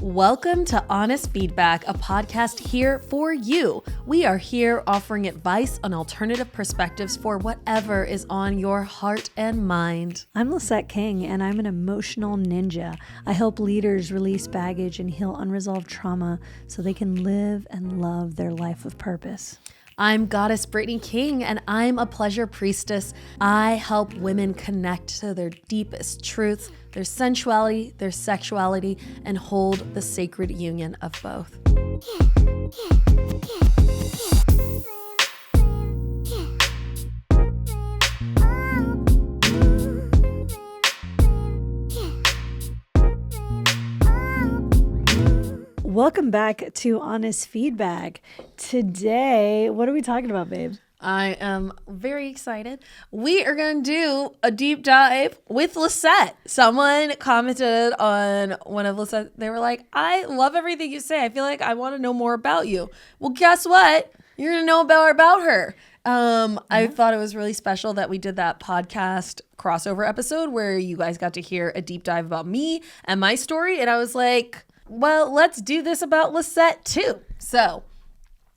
Welcome to Honest Feedback, a podcast here for you. We are here offering advice on alternative perspectives for whatever is on your heart and mind. I'm Lisset King, and I'm an emotional ninja. I help leaders release baggage and heal unresolved trauma so they can live and love their life of purpose. I'm Goddess Brittany King, and I'm a pleasure priestess. I help women connect to their deepest truths, their sensuality, their sexuality, and hold the sacred union of both. Welcome back to Honest Feedback. Today, what are we talking about, babe? I am very excited. We are going to do a deep dive with Lisset. Someone commented on one of Lisset. They were like, I love everything you say. I feel like I want to know more about you. Well, guess what? You're going to know about her. I thought it was really special that we did that podcast crossover episode where you guys got to hear a deep dive about me and my story. And I was like, well, let's do this about Lisset too. So,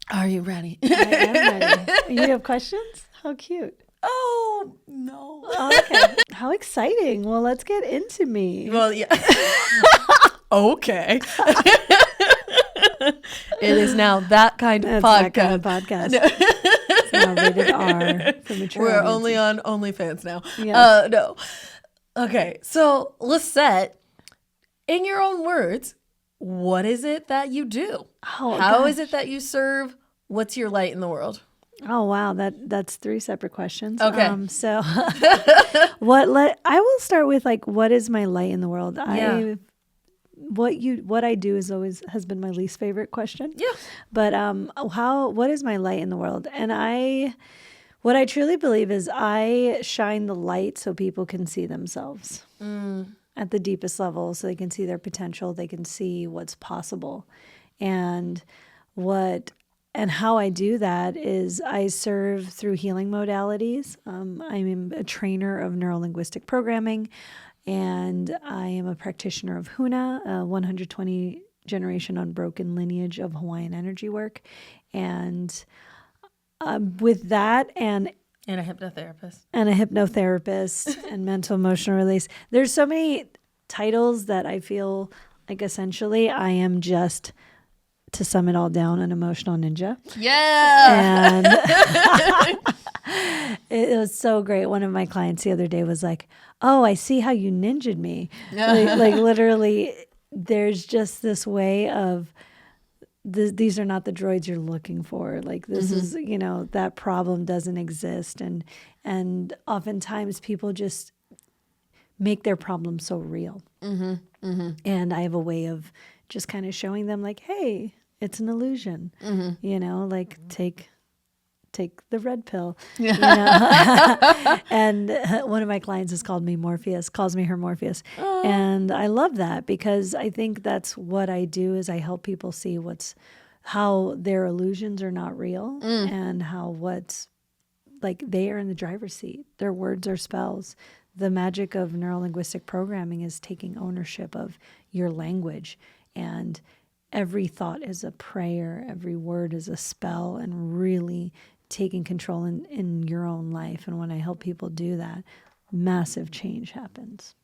are you ready? I am ready. You have questions? How cute. Oh, no. Oh, okay. How exciting. Well, let's get into me. Well, yeah. Okay. It is now that kind of That's podcast. that kind of podcast. It's now rated R for mature We're audiences. only on OnlyFans now. Yes. No. Okay. So, Lisset, in your own words, what is it that you do? Oh, How is gosh. it that you serve? What's your light in the world? Oh, wow. That's three separate questions. Okay. So I will start with what is my light in the world? Yeah. What I do has been my least favorite question. Yeah. But what is my light in the world? And what I truly believe is I shine the light so people can see themselves at the deepest level, so they can see their potential, they can see what's possible. And how I do that is I serve through healing modalities. I'm a trainer of Neuro-Linguistic Programming, and I am a practitioner of Huna, a 120 generation unbroken lineage of Hawaiian energy work. And with that and And a hypnotherapist. and mental emotional release. There's so many titles that I feel like essentially I am just, to sum it all down, an emotional ninja. Yeah. And it was so great. One of my clients the other day was like, oh, I see how you ninja'd me. like literally, there's just this way of, these are not the droids you're looking for. Like this is, that problem doesn't exist. And oftentimes people just make their problem so real. And I have a way of just kind of showing them like, hey, it's an illusion, take the red pill. And one of my clients has calls me her Morpheus. And I love that because I think that's what I do is I help people see how their illusions are not real and how they are in the driver's seat. Their words are spells. The magic of neuro-linguistic programming is taking ownership of your language, and every thought is a prayer, every word is a spell, and really taking control in your own life. And when I help people do that, massive change happens.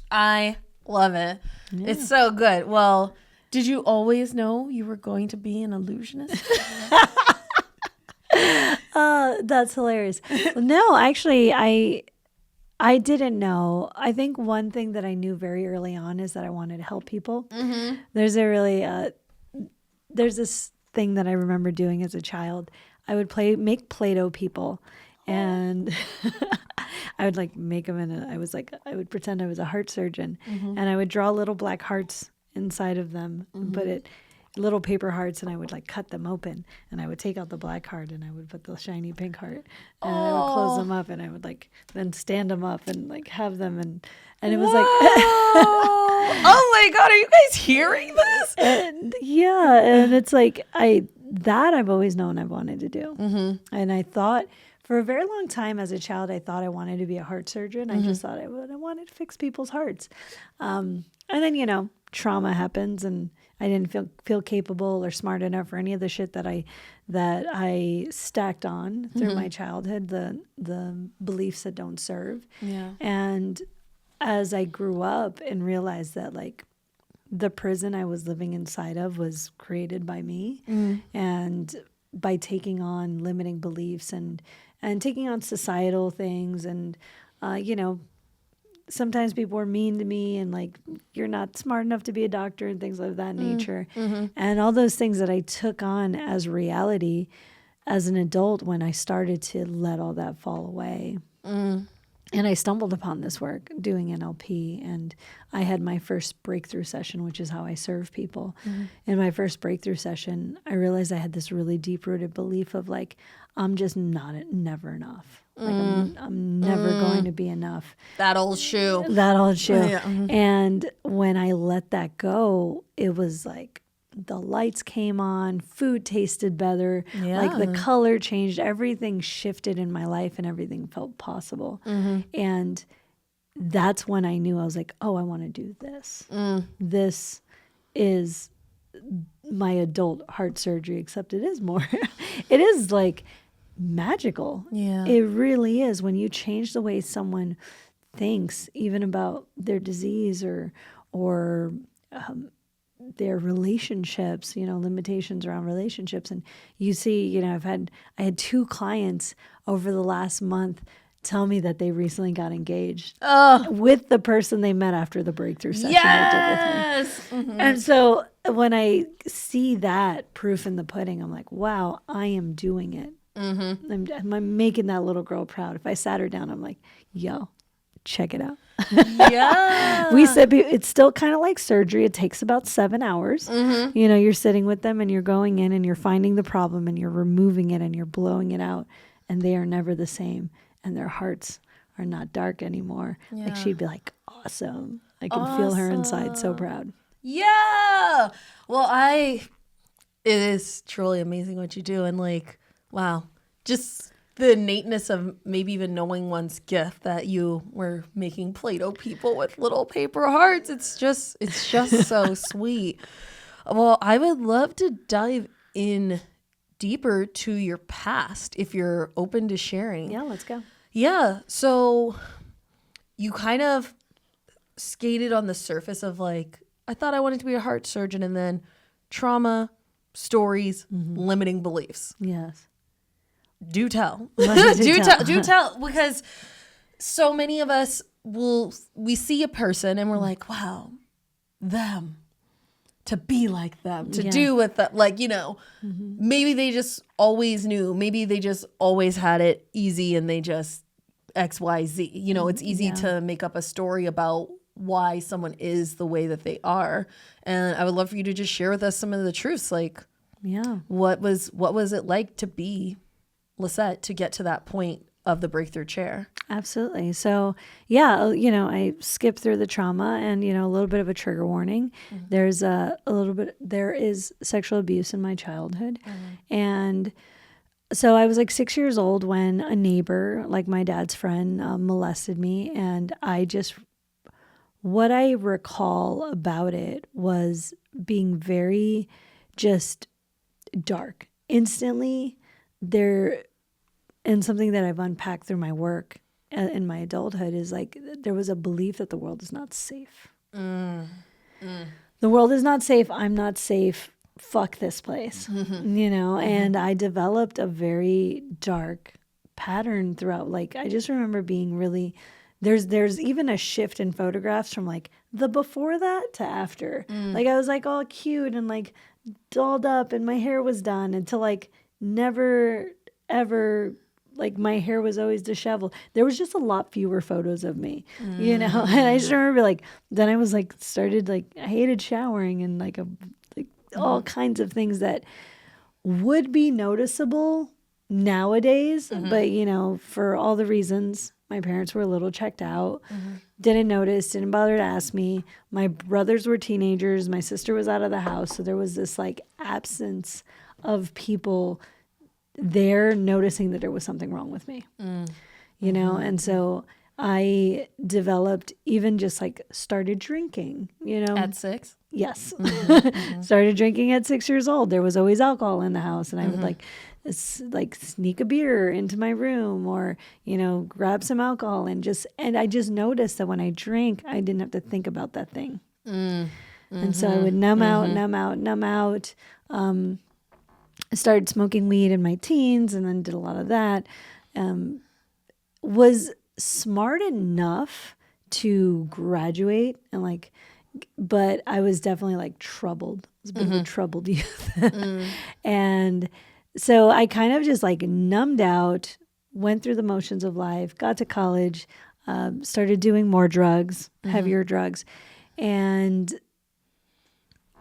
I love it. Yeah. It's so good. Well, did you always know you were going to be an illusionist? That's hilarious. No, actually, I didn't know. I think one thing that I knew very early on is that I wanted to help people. There's this thing that I remember doing as a child. I would make Play-Doh people, and I would make them I would pretend I was a heart surgeon, and I would draw little black hearts inside of them, but little paper hearts, and I would cut them open, and I would take out the black heart, and I would put the shiny pink heart, and I would close them up, and I would then stand them up and have them, and it was oh my God, are you guys hearing this? And it's I've always known I've wanted to do, and I thought for a very long time as a child, I thought I wanted to be a heart surgeon. I just thought I wanted to fix people's hearts. And then, trauma happens and I didn't feel capable or smart enough for any of the shit that I stacked on through my childhood, the beliefs that don't serve. Yeah. And as I grew up and realized that like the prison I was living inside of was created by me, and by taking on limiting beliefs and taking on societal things, and sometimes people were mean to me and like, you're not smart enough to be a doctor and things of that nature. And all those things that I took on as reality as an adult when I started to let all that fall away. And I stumbled upon this work doing NLP, and I had my first breakthrough session, which is how I serve people. In my first breakthrough session, I realized I had this really deep-rooted belief of like, I'm just never enough. Like I'm never going to be enough. That old shoe. Yeah. And when I let that go, it was like the lights came on, food tasted better, like the color changed, everything shifted in my life and everything felt possible. And that's when I knew, I was like, oh, I want to do this. This is my adult heart surgery, except it is more, it is like magical. Yeah. It really is. When you change the way someone thinks, even about their disease or their relationships, limitations around relationships. And you see, I had 2 clients over the last month tell me that they recently got engaged with the person they met after the breakthrough session they did with me. And so when I see that proof in the pudding, I'm like, wow, I am doing it. I'm making that little girl proud. If I sat her down, I'm like, yo, check it out. We said it's still kind of like surgery. It takes about 7 hours. You're sitting with them and you're going in and you're finding the problem and you're removing it and you're blowing it out, and they are never the same, and their hearts are not dark anymore. Like she'd be like, awesome. I can feel her inside, so proud. Yeah. Well, it is truly amazing what you do, and like, wow, just the innateness of maybe even knowing one's gift, that you were making Play-Doh people with little paper hearts. It's just so sweet. Well, I would love to dive in deeper to your past if you're open to sharing. Yeah, let's go. Yeah. So you kind of skated on the surface of like, I thought I wanted to be a heart surgeon, and then trauma, stories, limiting beliefs. Yes. Do tell. Do tell, because so many of us we see a person and we're like, wow, them, to be like them, to do with that, like, maybe they just always knew, maybe they just always had it easy and they just XYZ. It's easy to make up a story about why someone is the way that they are. And I would love for you to just share with us some of the truths, like, what was it like to be Lisset, to get to that point of the breakthrough chair? Absolutely. So, I skipped through the trauma and, a little bit of a trigger warning. There is sexual abuse in my childhood. And so I was like 6 years old when a neighbor, like my dad's friend, molested me. And what I recall about it was being very just dark. Instantly, and something that I've unpacked through my work in my adulthood is like, there was a belief that the world is not safe. The world is not safe. I'm not safe. Fuck this place, and I developed a very dark pattern throughout. Like, I just remember being really, there's even a shift in photographs from like the before that to after. Like, I was like all cute and like dolled up and my hair was done, until like never ever, like my hair was always disheveled. There was just a lot fewer photos of me, and I just remember like, then I was like, started like, I hated showering and like all kinds of things that would be noticeable nowadays. But, for all the reasons, my parents were a little checked out, didn't notice, didn't bother to ask me. My brothers were teenagers. My sister was out of the house. So there was this like absence of people there noticing that there was something wrong with me, and so I developed even just like started drinking, At 6? Yes. Started drinking at 6 years old. There was always alcohol in the house, and I would like sneak a beer into my room or, grab some alcohol and I just noticed that when I drank, I didn't have to think about that thing. And so I would numb out. I started smoking weed in my teens and then did a lot of that. Was smart enough to graduate and but I was definitely troubled. I was a bit of a troubled youth. And so I kind of just numbed out, went through the motions of life, got to college, started doing more drugs, heavier drugs. And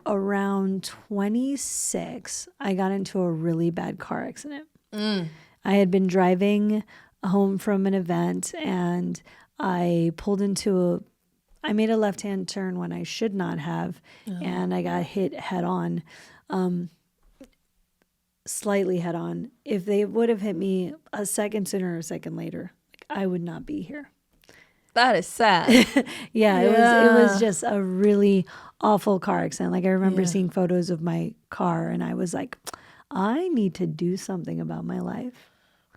around 26, I got into a really bad car accident. I had been driving home from an event and I made a left-hand turn when I should not have, and I got hit head on, slightly head on. If they would have hit me a second sooner or a second later, I would not be here. That is sad. It was just a really awful car accident. I remember seeing photos of my car, and I was like, I need to do something about my life.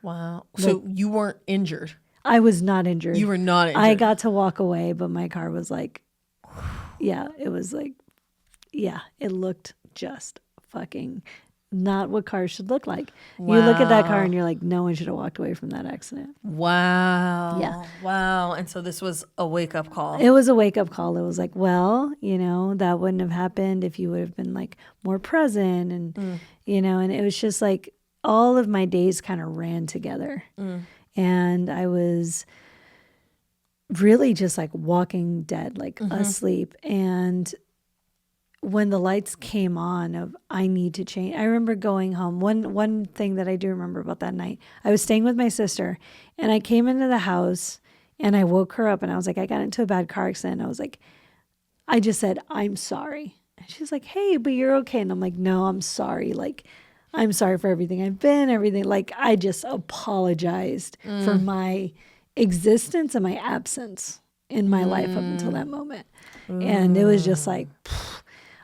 Wow. So you weren't injured? I was not injured. You were not injured. I got to walk away, but my car was it looked just fucking not what cars should look like. Wow. You look at that car and you're like, no one should have walked away from that accident. Wow. Yeah. Wow. And so this was a wake-up call. It was a wake-up call. It was like, well, that wouldn't have happened if you would have been more present and, and it was just all of my days kind of ran together. And I was really just walking dead, asleep. And when the lights came on of I need to change, I remember going home. One thing that I do remember about that night, I was staying with my sister and I came into the house and I woke her up and I was like, I got into a bad car accident. I was like, I just said, I'm sorry. And she's like, hey, but you're okay. And I'm like, no, I'm sorry. I'm sorry for everything I've been, everything. I just apologized for my existence and my absence in my life up until that moment. And it was just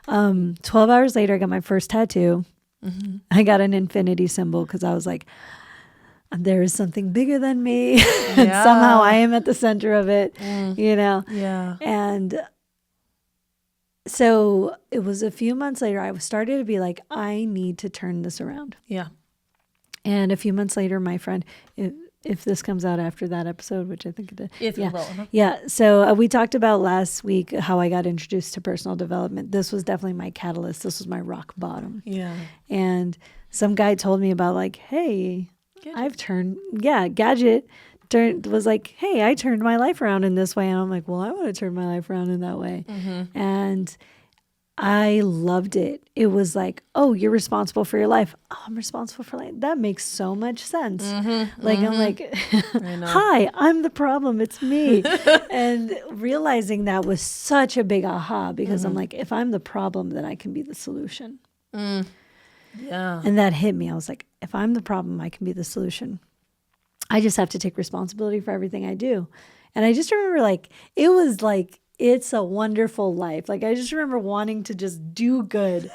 12 hours later, I got my first tattoo. I got an infinity symbol because I was like, there is something bigger than me. And somehow I am at the center of it, Yeah. And so it was a few months later, I started to be like, I need to turn this around. Yeah. And a few months later, my friend, if this comes out after that episode, which I think it did. It will. Yeah. So we talked about last week how I got introduced to personal development. This was definitely my catalyst. This was my rock bottom. Yeah. And some guy told me about hey, Gadget was like, hey, I turned my life around in this way. And I'm like, well, I want to turn my life around in that way. And I loved it. It was like, oh, you're responsible for your life. Oh, I'm responsible for life. That makes so much sense. I'm like, hi, I'm the problem. It's me. And realizing that was such a big aha because I'm like, if I'm the problem, then I can be the solution. Yeah. And that hit me. I was like, if I'm the problem, I can be the solution. I just have to take responsibility for everything I do. And I just remember it was it's a wonderful life. I just remember wanting to just do good,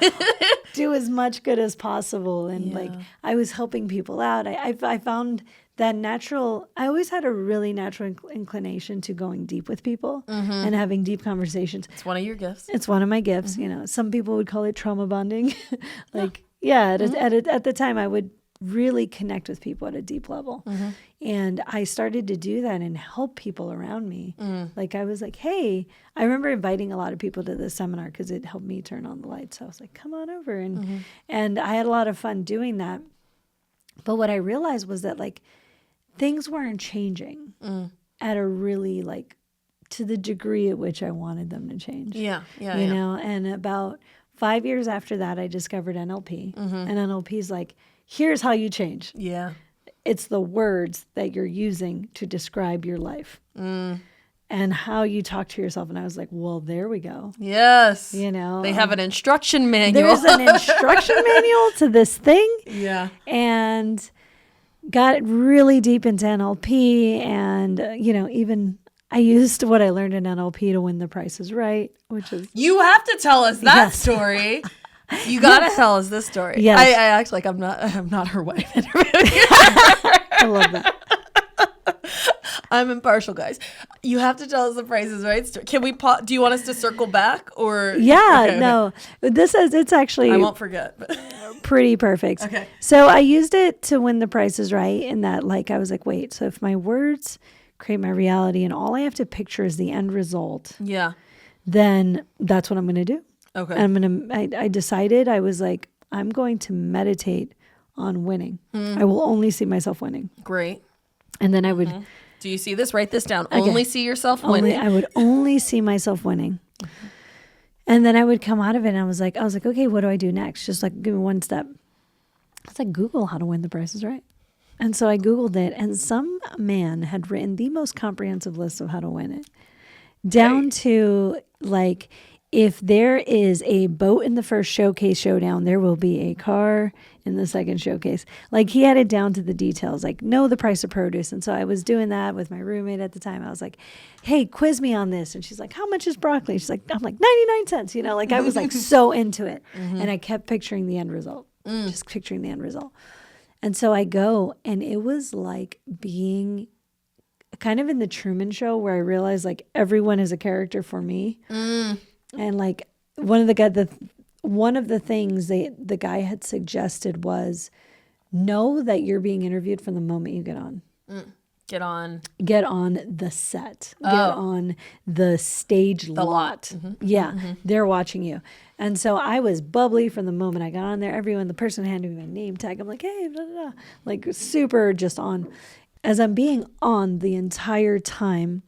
do as much good as possible. And I was helping people out. I found that I always had a really natural inclination to going deep with people and having deep conversations. It's one of your gifts. It's one of my gifts. Some people would call it trauma bonding. At the time I would really connect with people at a deep level. And I started to do that and help people around me. I was like, hey, I remember inviting a lot of people to this seminar because it helped me turn on the lights. So I was like, come on over. And I had a lot of fun doing that. But what I realized was that things weren't changing at a really to the degree at which I wanted them to change. Yeah. And about 5 years after that, I discovered NLP. And NLP's here's how you change. Yeah. It's the words that you're using to describe your life and how you talk to yourself. And I was like, well, there we go. Yes. They have an instruction manual. There's an instruction manual to this thing. Yeah. And got really deep into NLP, and even I used what I learned in NLP to win The Price is Right, which is You have to tell us that Yes. story. You gotta tell us this story. Yes. I act like I'm not her wife. I love that. I'm impartial, guys. You have to tell us The Price is Right story. Can we? Do you want us to circle back or? Yeah, Okay. no, it's actually I won't forget. But pretty perfect. Okay. So I used it to win The Price is Right, in that I was like, wait, so if my words create my reality and all I have to picture is the end result, yeah. then that's what I'm going to do. Okay. I decided, I was like, I'm going to meditate on winning. I will only see myself winning. Great. And then I would Do you see this? Write this down. Okay. Only see yourself winning. I would only see myself winning. And then I would come out of it and I was like, okay, what do I do next? Just give me one step. It's like, Google how to win The Price is Right. And so I Googled it, and some man had written the most comprehensive list of how to win it. Down to if there is a boat in the first showcase showdown, there will be a car in the second showcase. He had it down to the details, know the price of produce. And so I was doing that with my roommate at the time. I was like, hey, quiz me on this. And she's like, how much is broccoli? She's like, I'm like 99 cents. I was so into it. And I kept picturing the end result, just picturing the end result. And so I go, and it was like being kind of in the Truman Show, where I realized everyone is a character for me. And one of the things the guy had suggested was, know that you're being interviewed from the moment you get on. Get on the set. Get on the stage lot. Yeah, they're watching you. And so I was bubbly from the moment I got on there. The person handed me my name tag. I'm like, hey, blah, blah, blah. Super just on. As I'm being on the entire time,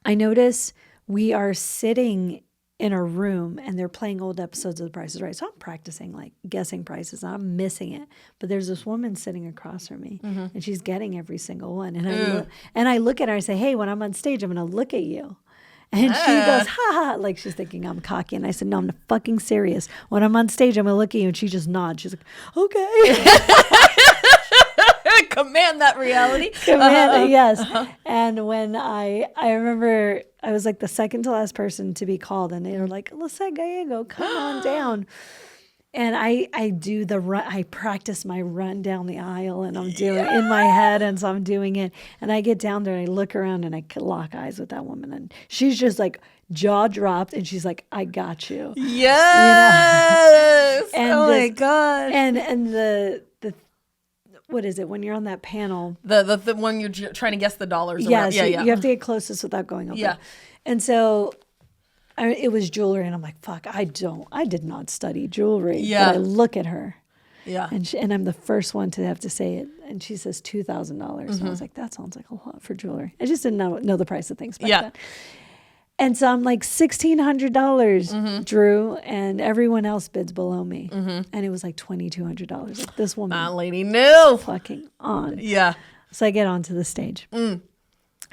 I notice we are sitting in a room and they're playing old episodes of The Price is Right. So I'm practicing guessing prices. I'm missing it. But there's this woman sitting across from me and she's getting every single one. And I look at her and I say, hey, when I'm on stage, I'm going to look at you. And she goes, ha ha, she's thinking I'm cocky. And I said, no, I'm fucking serious. When I'm on stage, I'm going to look at you. And she just nods. She's like, okay. Command that reality. Command it, yes. And when I remember I was the second to last person to be called, and they were like, Lisset Gallego, come on down. And I do the run. I practice my run down the aisle, and I'm doing it in my head, and so I'm doing it. And I get down there, and I look around, and I lock eyes with that woman, and she's just jaw dropped, and she's like, "I got you." Yes. And my God. And the what is it when you're on that panel? The one you're trying to guess the dollars. Yes, Yeah. You have to get closest without going over. Yeah. And so it was jewelry, and I'm like, fuck, I did not study jewelry. Yeah. But I look at her. Yeah. And I'm the first one to have to say it. And she says $2,000. And I was like, that sounds like a lot for jewelry. I just didn't know the price of things back then. And so I'm like, $1,600, Drew, and everyone else bids below me. And it was like $2,200. This woman. That lady knew. Fucking on. Yeah. So I get onto the stage.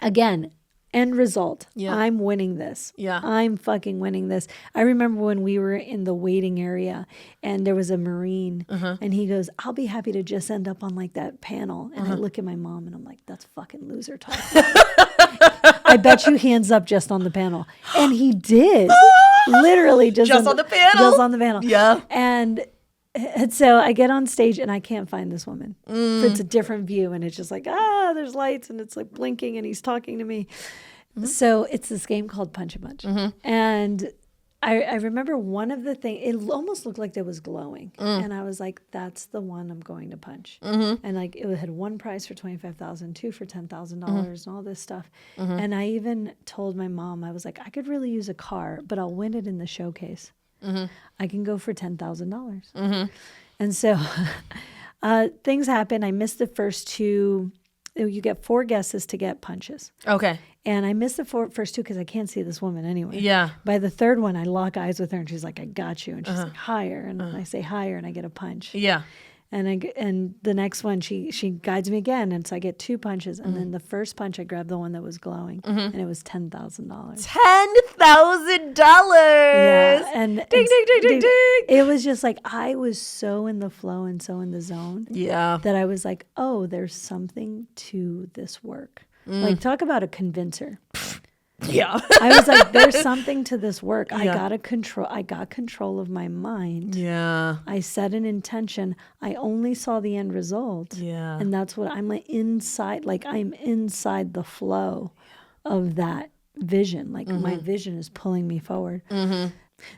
Again, end result. Yeah. I'm winning this. Yeah. I'm fucking winning this. I remember when we were in the waiting area and there was a Marine and he goes, I'll be happy to just end up on that panel. And I look at my mom and I'm like, that's fucking loser talk. I bet you hands up just on the panel. And he did. Literally just on the panel. Just on the panel. Yeah. And so I get on stage and I can't find this woman. It's a different view and it's just there's lights and it's blinking and he's talking to me. So it's this game called Punch a Punch. And I remember one of the things, it almost looked like it was glowing. And I was like, that's the one I'm going to punch. And it had one prize for $25,000, two for $10,000 and all this stuff. And I even told my mom, I was like, I could really use a car, but I'll win it in the showcase. I can go for $10,000. And so things happen. I missed the first two. You get 4 guesses to get punches. Okay. And I missed the first 2 because I can't see this woman anyway. Yeah. By the third one, I lock eyes with her and she's like, I got you. And she's like, higher. And I say higher and I get a punch. Yeah. And the next one, she guides me again. And so I get 2 punches. And then the first punch, I grabbed the one that was glowing. And it was $10,000. $10,000. Yeah. And ding, ding, ding, ding, ding. It was just like, I was so in the flow and so in the zone. Yeah. That I was like, oh, there's something to this work. Like, talk about a convincer. Yeah. I was like, there's something to this work. I got control of my mind. Yeah. I set an intention. I only saw the end result. Yeah. And that's what I'm inside the flow of that vision. Like my vision is pulling me forward.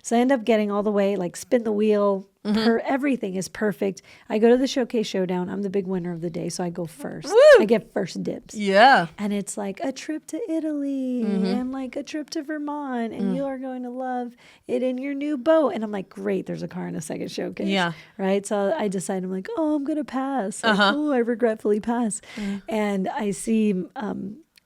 So I end up getting all the way, like spin the wheel. Everything is perfect. I go to the Showcase Showdown. I'm the big winner of the day, so I go first. Woo! I get first dibs. Yeah. And it's like a trip to Italy and like a trip to Vermont, and you are going to love it in your new boat. And I'm like, great, there's a car in a second showcase. Yeah. Right? So I decide, I'm like, oh, I'm going to pass. Like, oh, I regretfully pass. And I see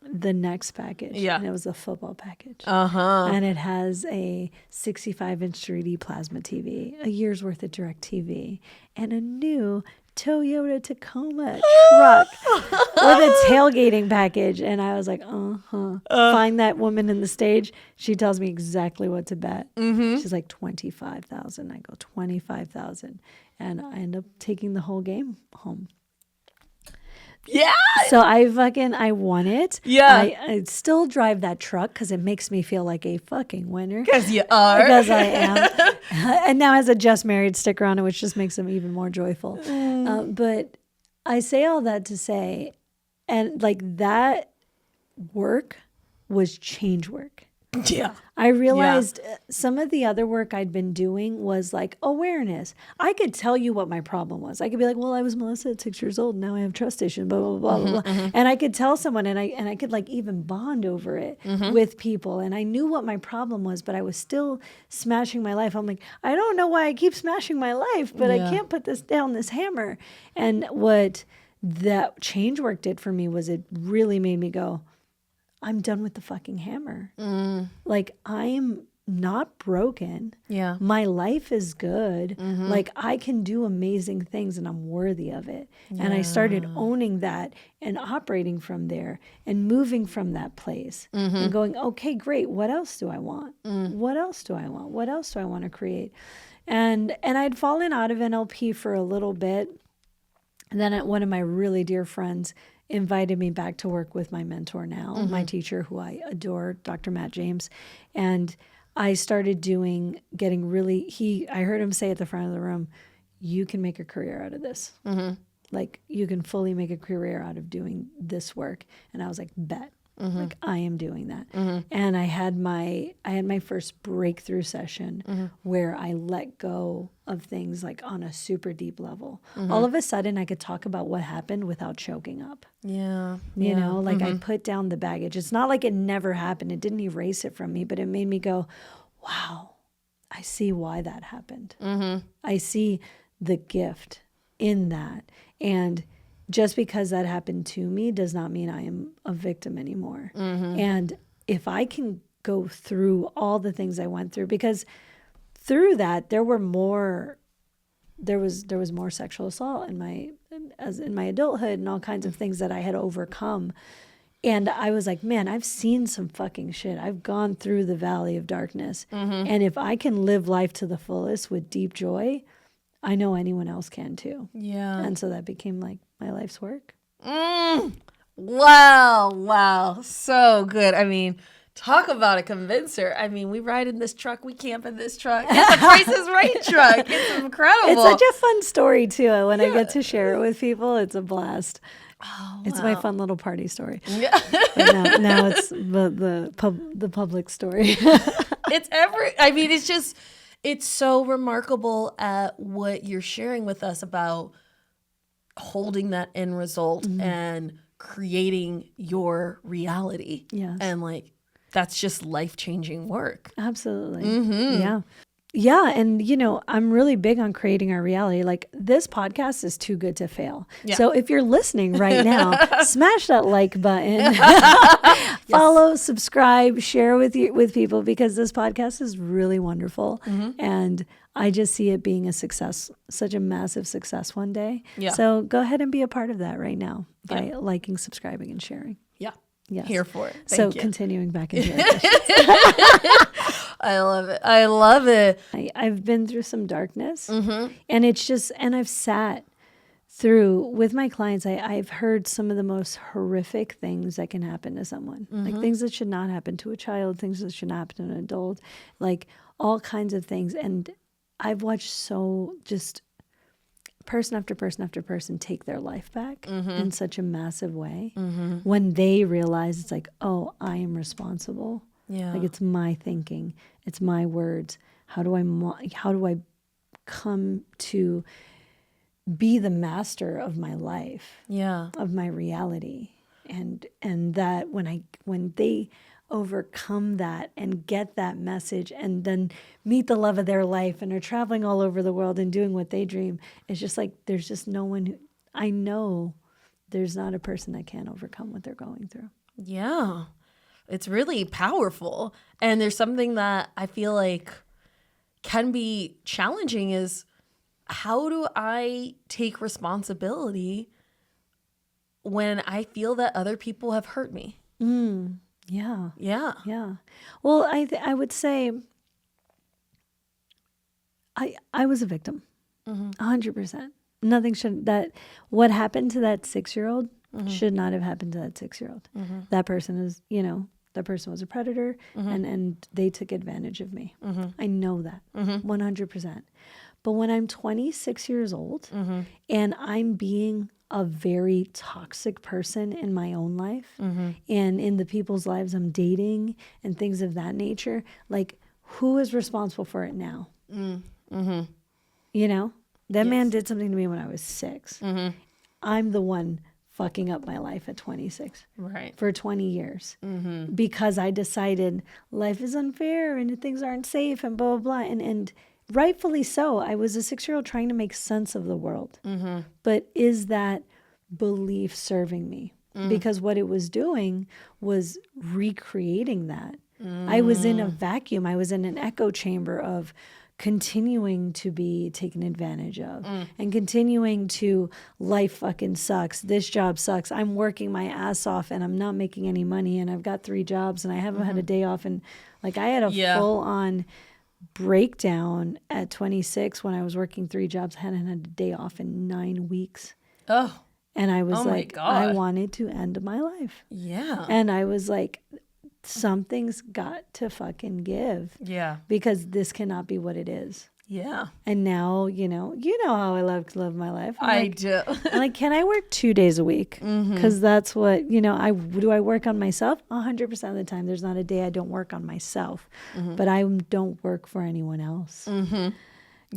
the next package. Yeah. And it was a football package. And it has a 65-inch 3D plasma TV, a year's worth of direct TV, and a new Toyota Tacoma truck with a tailgating package. And I was like, find that woman in the stage. She tells me exactly what to bet. She's like, 25,000. I go, 25,000. And I end up taking the whole game home. Yeah. So I won it. Yeah. I still drive that truck because it makes me feel like a fucking winner. Because you are. Because I am. And now it has a just married sticker on it, which just makes them even more joyful. But I say all that to say, and like that work was change work. Yeah. I realized some of the other work I'd been doing was like awareness. I could tell you what my problem was. I could be like, well, I was Melissa at 6 years old. Now I have trust issues, blah, blah, blah, blah, blah. And I could tell someone and I could like even bond over it with people. And I knew what my problem was, but I was still smashing my life. I'm like, I don't know why I keep smashing my life, but I can't put this down, this hammer. And what that change work did for me was it really made me go, I'm done with the fucking hammer. Like, I'm not broken. Yeah. My life is good. Like, I can do amazing things and I'm worthy of it. Yeah. And I started owning that and operating from there and moving from that place and going, okay, great. What else do I want? What else do I want? What else do I want to create? And I'd fallen out of NLP for a little bit. And then one of my really dear friends invited me back to work with my mentor now, my teacher who I adore, Dr. Matt James. And I started getting really, I heard him say at the front of the room, you can make a career out of this. Like, you can fully make a career out of doing this work. And I was like, bet. Like, I am doing that. And I had my first breakthrough session where I let go of things like on a super deep level. All of a sudden I could talk about what happened without choking up. You know, like I put down the baggage. It's not like it never happened. It didn't erase it from me, but it made me go, wow, I see why that happened. I see the gift in that. And just because that happened to me does not mean I am a victim anymore. And if I can go through all the things I went through, because through that there was more sexual assault in my adulthood and all kinds of things that I had overcome. And I was like, man, I've seen some fucking shit. I've gone through the valley of darkness. And if I can live life to the fullest with deep joy, I know anyone else can too. Yeah. And so that became like my life's work. Wow. So good. I mean, talk about a convincer. I mean, we ride in this truck, we camp in this truck. It's a Price is Right truck. It's incredible. It's such a fun story too. When I get to share it with people, it's a blast. Oh, wow. It's my fun little party story. Yeah. But now it's the public story. It's so remarkable at what you're sharing with us about holding that end result and creating your reality. Yes. And like, that's just life-changing work. Absolutely. Yeah. Yeah. And, I'm really big on creating our reality. Like, this podcast is too good to fail. Yeah. So if you're listening right now, smash that like button, follow, subscribe, share with people, because this podcast is really wonderful. And I just see it being a success, such a massive success one day. Yeah. So go ahead and be a part of that right now by liking, subscribing, and sharing. Yeah. Yes. Here for it. So Thank you. continuing back into your questions. I love it. I love it. I've been through some darkness, and I've sat through with my clients. I've heard some of the most horrific things that can happen to someone, like things that should not happen to a child, things that should not happen to an adult, like all kinds of things. And I've watched just person after person after person take their life back in such a massive way when they realize it's like, oh, I am responsible. Yeah. Like, it's my thinking, it's my words. How do I come to be the master of my life, of my reality? And that when they overcome that and get that message and then meet the love of their life and are traveling all over the world and doing what they dream, it's just like, there's just no one I know there's not a person that can overcome what they're going through. Yeah. It's really powerful. And there's something that I feel like can be challenging is, how do I take responsibility when I feel that other people have hurt me? Yeah. Yeah. Yeah. Well, I would say I was a victim, 100%. What happened to that 6-year-old should not have happened to that 6-year-old. That person that person was a predator, and they took advantage of me. I know that 100%. But when I'm 26 years old and I'm being a very toxic person in my own life and in the people's lives I'm dating and things of that nature, like, who is responsible for it now? That man did something to me when I was 6. I'm the one fucking up my life at 26 for 20 years because I decided life is unfair and things aren't safe and blah, blah, blah. And rightfully so. I was a 6-year-old trying to make sense of the world. But is that belief serving me? Because what it was doing was recreating that. I was in a vacuum. I was in an echo chamber of continuing to be taken advantage of and continuing to, life fucking sucks. This job sucks. I'm working my ass off and I'm not making any money, and I've got 3 jobs and I haven't had a day off. And like, I had a full on breakdown at 26 when I was working 3 jobs. I hadn't had a day off in 9 weeks. Oh. And I was Oh like, I wanted to end my life. Yeah. And I was like, something's got to fucking give. Yeah. Because this cannot be what it is. Yeah. And now, you know how I love to live my life. I do. I'm like, can I work 2 days a week? Because that's what, I work on myself? 100% of the time. There's not a day I don't work on myself. But I don't work for anyone else. Yeah.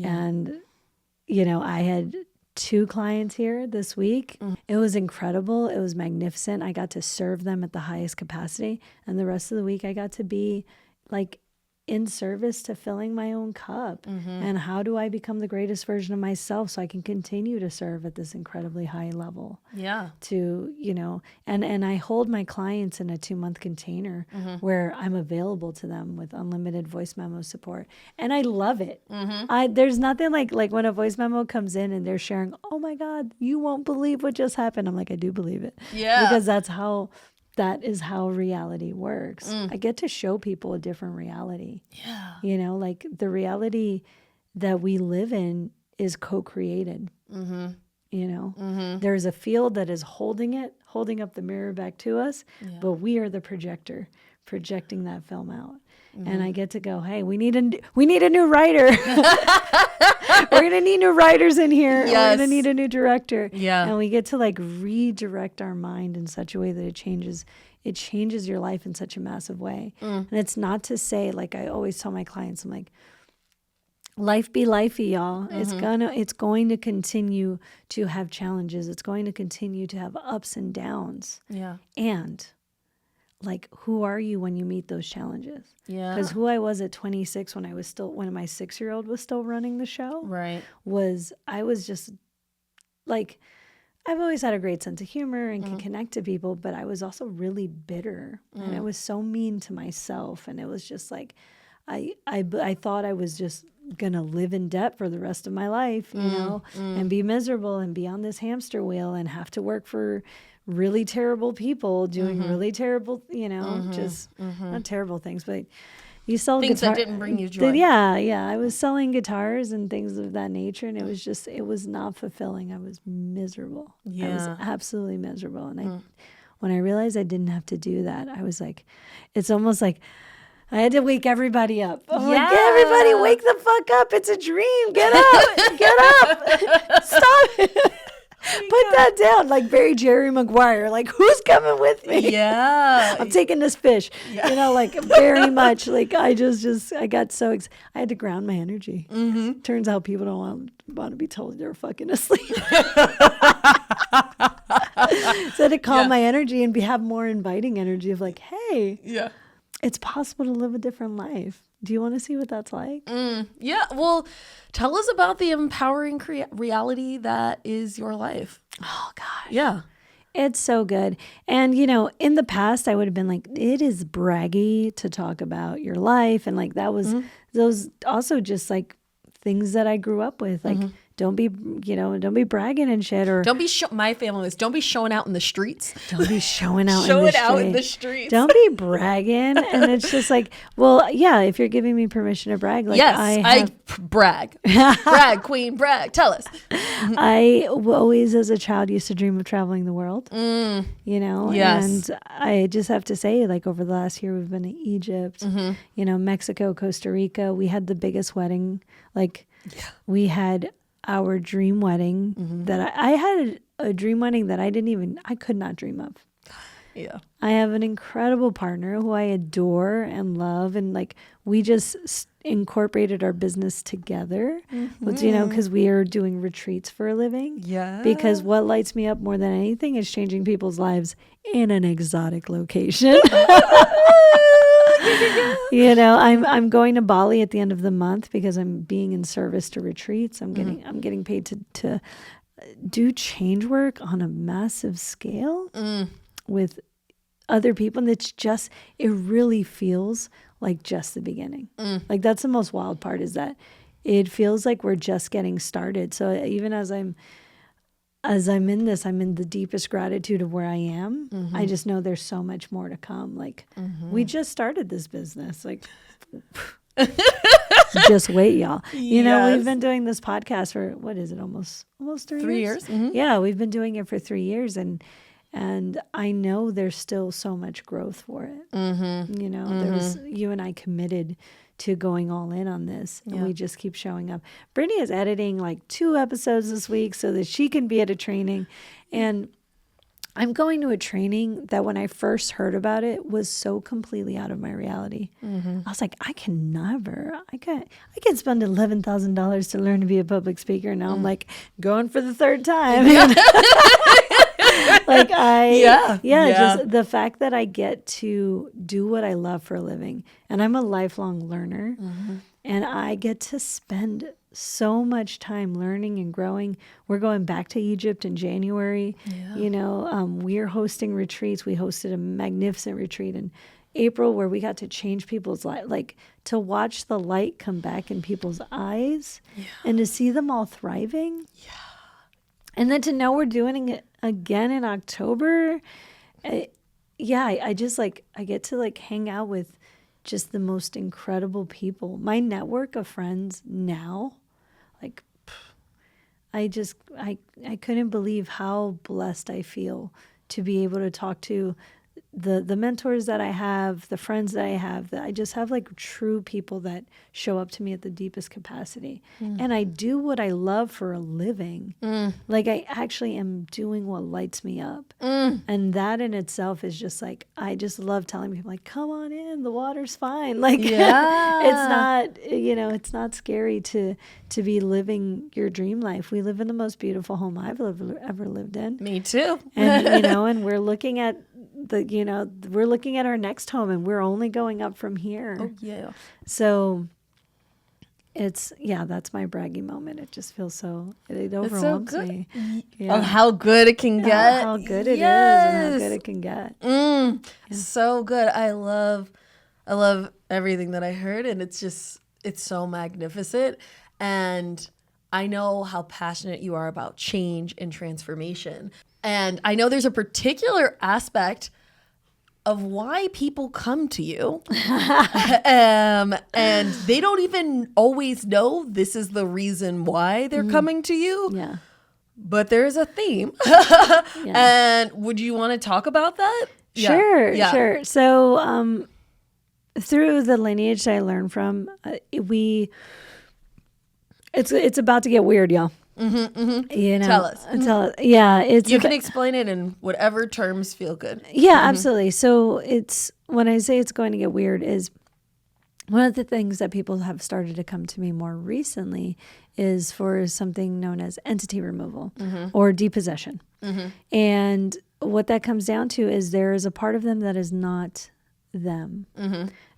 And, I had 2 clients here this week. It was incredible. It was magnificent. I got to serve them at the highest capacity. And the rest of the week I got to be like in service to filling my own cup. And how do I become the greatest version of myself so I can continue to serve at this incredibly high level? Yeah. And I hold my clients in a 2-month container where I'm available to them with unlimited voice memo support. And I love it. There's nothing like when a voice memo comes in and they're sharing, oh my God, you won't believe what just happened. I'm like, I do believe it. Yeah. Because that is how reality works. I get to show people a different reality. Yeah. Like the reality that we live in is co-created. There's a field that is holding up the mirror back to us, but we are the projector projecting that film out. And I get to go, hey, we need a new writer. We're going to need new writers in here. Yes. We're going to need a new director. Yeah. And we get to like redirect our mind in such a way that it changes your life in such a massive way. And it's not to say, like I always tell my clients, I'm like, life be lifey, y'all. It's going to continue to have challenges. It's going to continue to have ups and downs. Yeah. And like, who are you when you meet those challenges? Yeah. Because who I was at 26 when my 6-year-old was still running the show, Right. I was just like, I've always had a great sense of humor and can connect to people, but I was also really bitter and I was so mean to myself. And it was just like, I thought I was just going to live in debt for the rest of my life, you know, and be miserable and be on this hamster wheel and have to work for really terrible people doing really terrible, you know, just not terrible things, but you sell things guitar- that didn't bring you joy. Yeah. I was selling guitars and things of that nature. And it was not fulfilling. I was miserable. Yeah. I was absolutely miserable. And when I realized I didn't have to do that, I was like, it's almost like I had to wake everybody up. I'm like, everybody wake the fuck up. It's a dream. Get up. Get up. Stop it. Put that down, like very Jerry Maguire. Like, who's coming with me? Yeah. I'm taking this fish. Yeah. You know, like very much. Like I I got so I had to ground my energy. Turns out people don't want to be told they're fucking asleep. So I had to calm my energy and have more inviting energy of like, hey, it's possible to live a different life. Do you want to see what that's like? Yeah. Well, tell us about the empowering reality that is your life. Oh, gosh. Yeah. It's so good. And, you know, in the past, I would have been like, it is braggy to talk about your life. And like, that was those also just like things that I grew up with. Like, don't be bragging and shit, or don't be my family was don't be showing out in the streets. Don't be showing out in the streets. Don't be bragging. And it's just like, well, yeah, if you're giving me permission to brag, like yes, I brag. Brag, queen, brag. Tell us. I always, as a child, used to dream of traveling the world. You know, yes. And I just have to say, like over the last year, we've been to Egypt, you know, Mexico, Costa Rica. We had the biggest wedding. Like we had our dream wedding that I had a dream wedding that I could not dream of. Yeah. I have an incredible partner who I adore and love. And like, we just incorporated our business together, with, you know, because we are doing retreats for a living. Yeah. Because what lights me up more than anything is changing people's lives in an exotic location. You know, I'm going to Bali at the end of the month because I'm being in service to retreats. I'm getting paid to do change work on a massive scale with other people. And it really feels like just the beginning. Like that's the most wild part, is that it feels like we're just getting started. So even as I'm in this, I'm in the deepest gratitude of where I am. I just know there's so much more to come. Like we just started this business. Like just wait, y'all. You know, we've been doing this podcast for, what is it? Almost 3 years. Yeah. We've been doing it for 3 years, and I know there's still so much growth for it. You know, there's you and I committed to going all in on this, and we just keep showing up. Brittany is editing like 2 episodes this week so that she can be at a training. And I'm going to a training that when I first heard about it was so completely out of my reality. I was like, I can spend $11,000 to learn to be a public speaker. Now I'm like going for the 3rd time. Like just the fact that I get to do what I love for a living, and I'm a lifelong learner, and I get to spend so much time learning and growing. We're going back to Egypt in January. You know, we're hosting retreats. We hosted a magnificent retreat in April where we got to change people's life, like to watch the light come back in people's eyes and to see them all thriving. And then to know we're doing it again in October. I just like, I get to like hang out with just the most incredible people. My network of friends now, like, I couldn't believe how blessed I feel to be able to talk to the mentors that I have, the friends that I have, that I just have like true people that show up to me at the deepest capacity. And I do what I love for a living. Like I actually am doing what lights me up. And that in itself is just like, I just love telling people like, come on in, the water's fine. Like it's not, you know, it's not scary to be living your dream life. We live in the most beautiful home I've ever lived in. Me too. And, you know, and we're looking at we're looking at our next home and we're only going up from here. Oh, yeah. So that's my braggy moment. It just feels it overwhelms me. Yeah. Oh, how good it can get. How good it is and how good it can get. So good. I love everything that I heard, and it's so magnificent. And I know how passionate you are about change and transformation. And I know there's a particular aspect of why people come to you. And they don't even always know this is the reason why they're coming to you. Yeah. But there's a theme. And would you want to talk about that? Sure. So through the lineage I learned from, it's about to get weird, y'all. Tell us. Yeah, you can explain it in whatever terms feel good. Yeah, absolutely. So when I say it's going to get weird is one of the things that people have started to come to me more recently is for something known as entity removal or depossession. And what that comes down to is there is a part of them that is not them,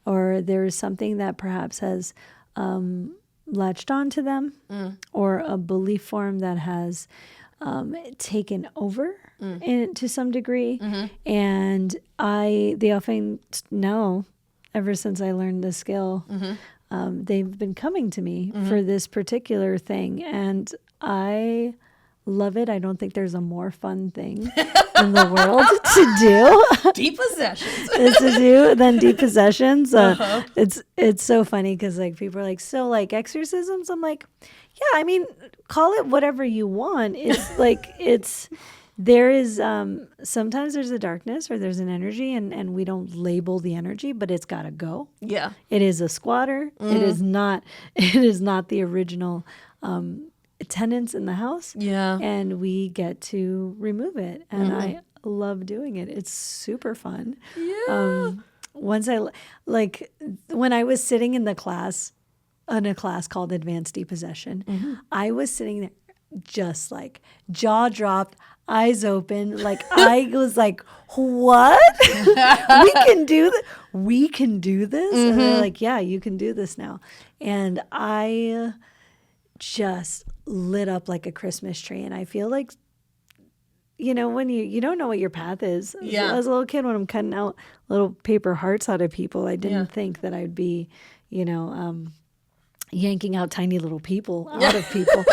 or there is something that perhaps has latched onto them, or a belief form that has taken over to some degree. And they often know, ever since I learned the skill, they've been coming to me for this particular thing. And I love it. I don't think there's a more fun thing in the world to do. Depossessions. Than depossessions. It's so funny because like people are like, so like exorcisms? I'm like, yeah, I mean, call it whatever you want. It's like there is sometimes there's a darkness or there's an energy and we don't label the energy, but it's gotta go. Yeah. It is a squatter. It is not the original tenants in the house. Yeah. And we get to remove it. And I love doing it. It's super fun. Yeah. When I was sitting in a class called Advanced Depossession, I was sitting there just like jaw dropped, eyes open. Like I was like, what? We can do this. And they're like, yeah, you can do this now. And I just lit up like a Christmas tree. And I feel like, when you don't know what your path is. Yeah. As a little kid, when I'm cutting out little paper hearts out of people, I didn't think that I'd be, yanking out tiny little people out of people.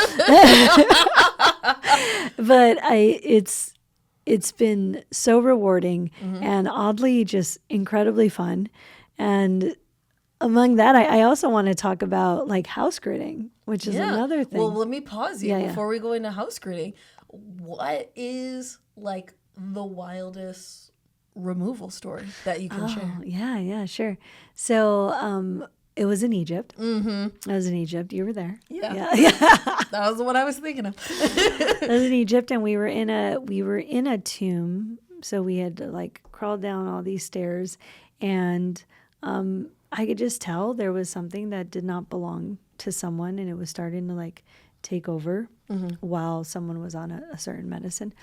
But it's been so rewarding and oddly just incredibly fun. And among that, I also want to talk about like house gritting, which is another thing. Well, let me pause you before we go into house gritting. What is like the wildest removal story that you can share? Yeah, sure. So it was in Egypt. I was in Egypt. You were there. Yeah. That was what I was thinking of. I was in Egypt, and we were in a tomb. So we had to like crawl down all these stairs, and I could just tell there was something that did not belong to someone, and it was starting to like take over while someone was on a certain medicine.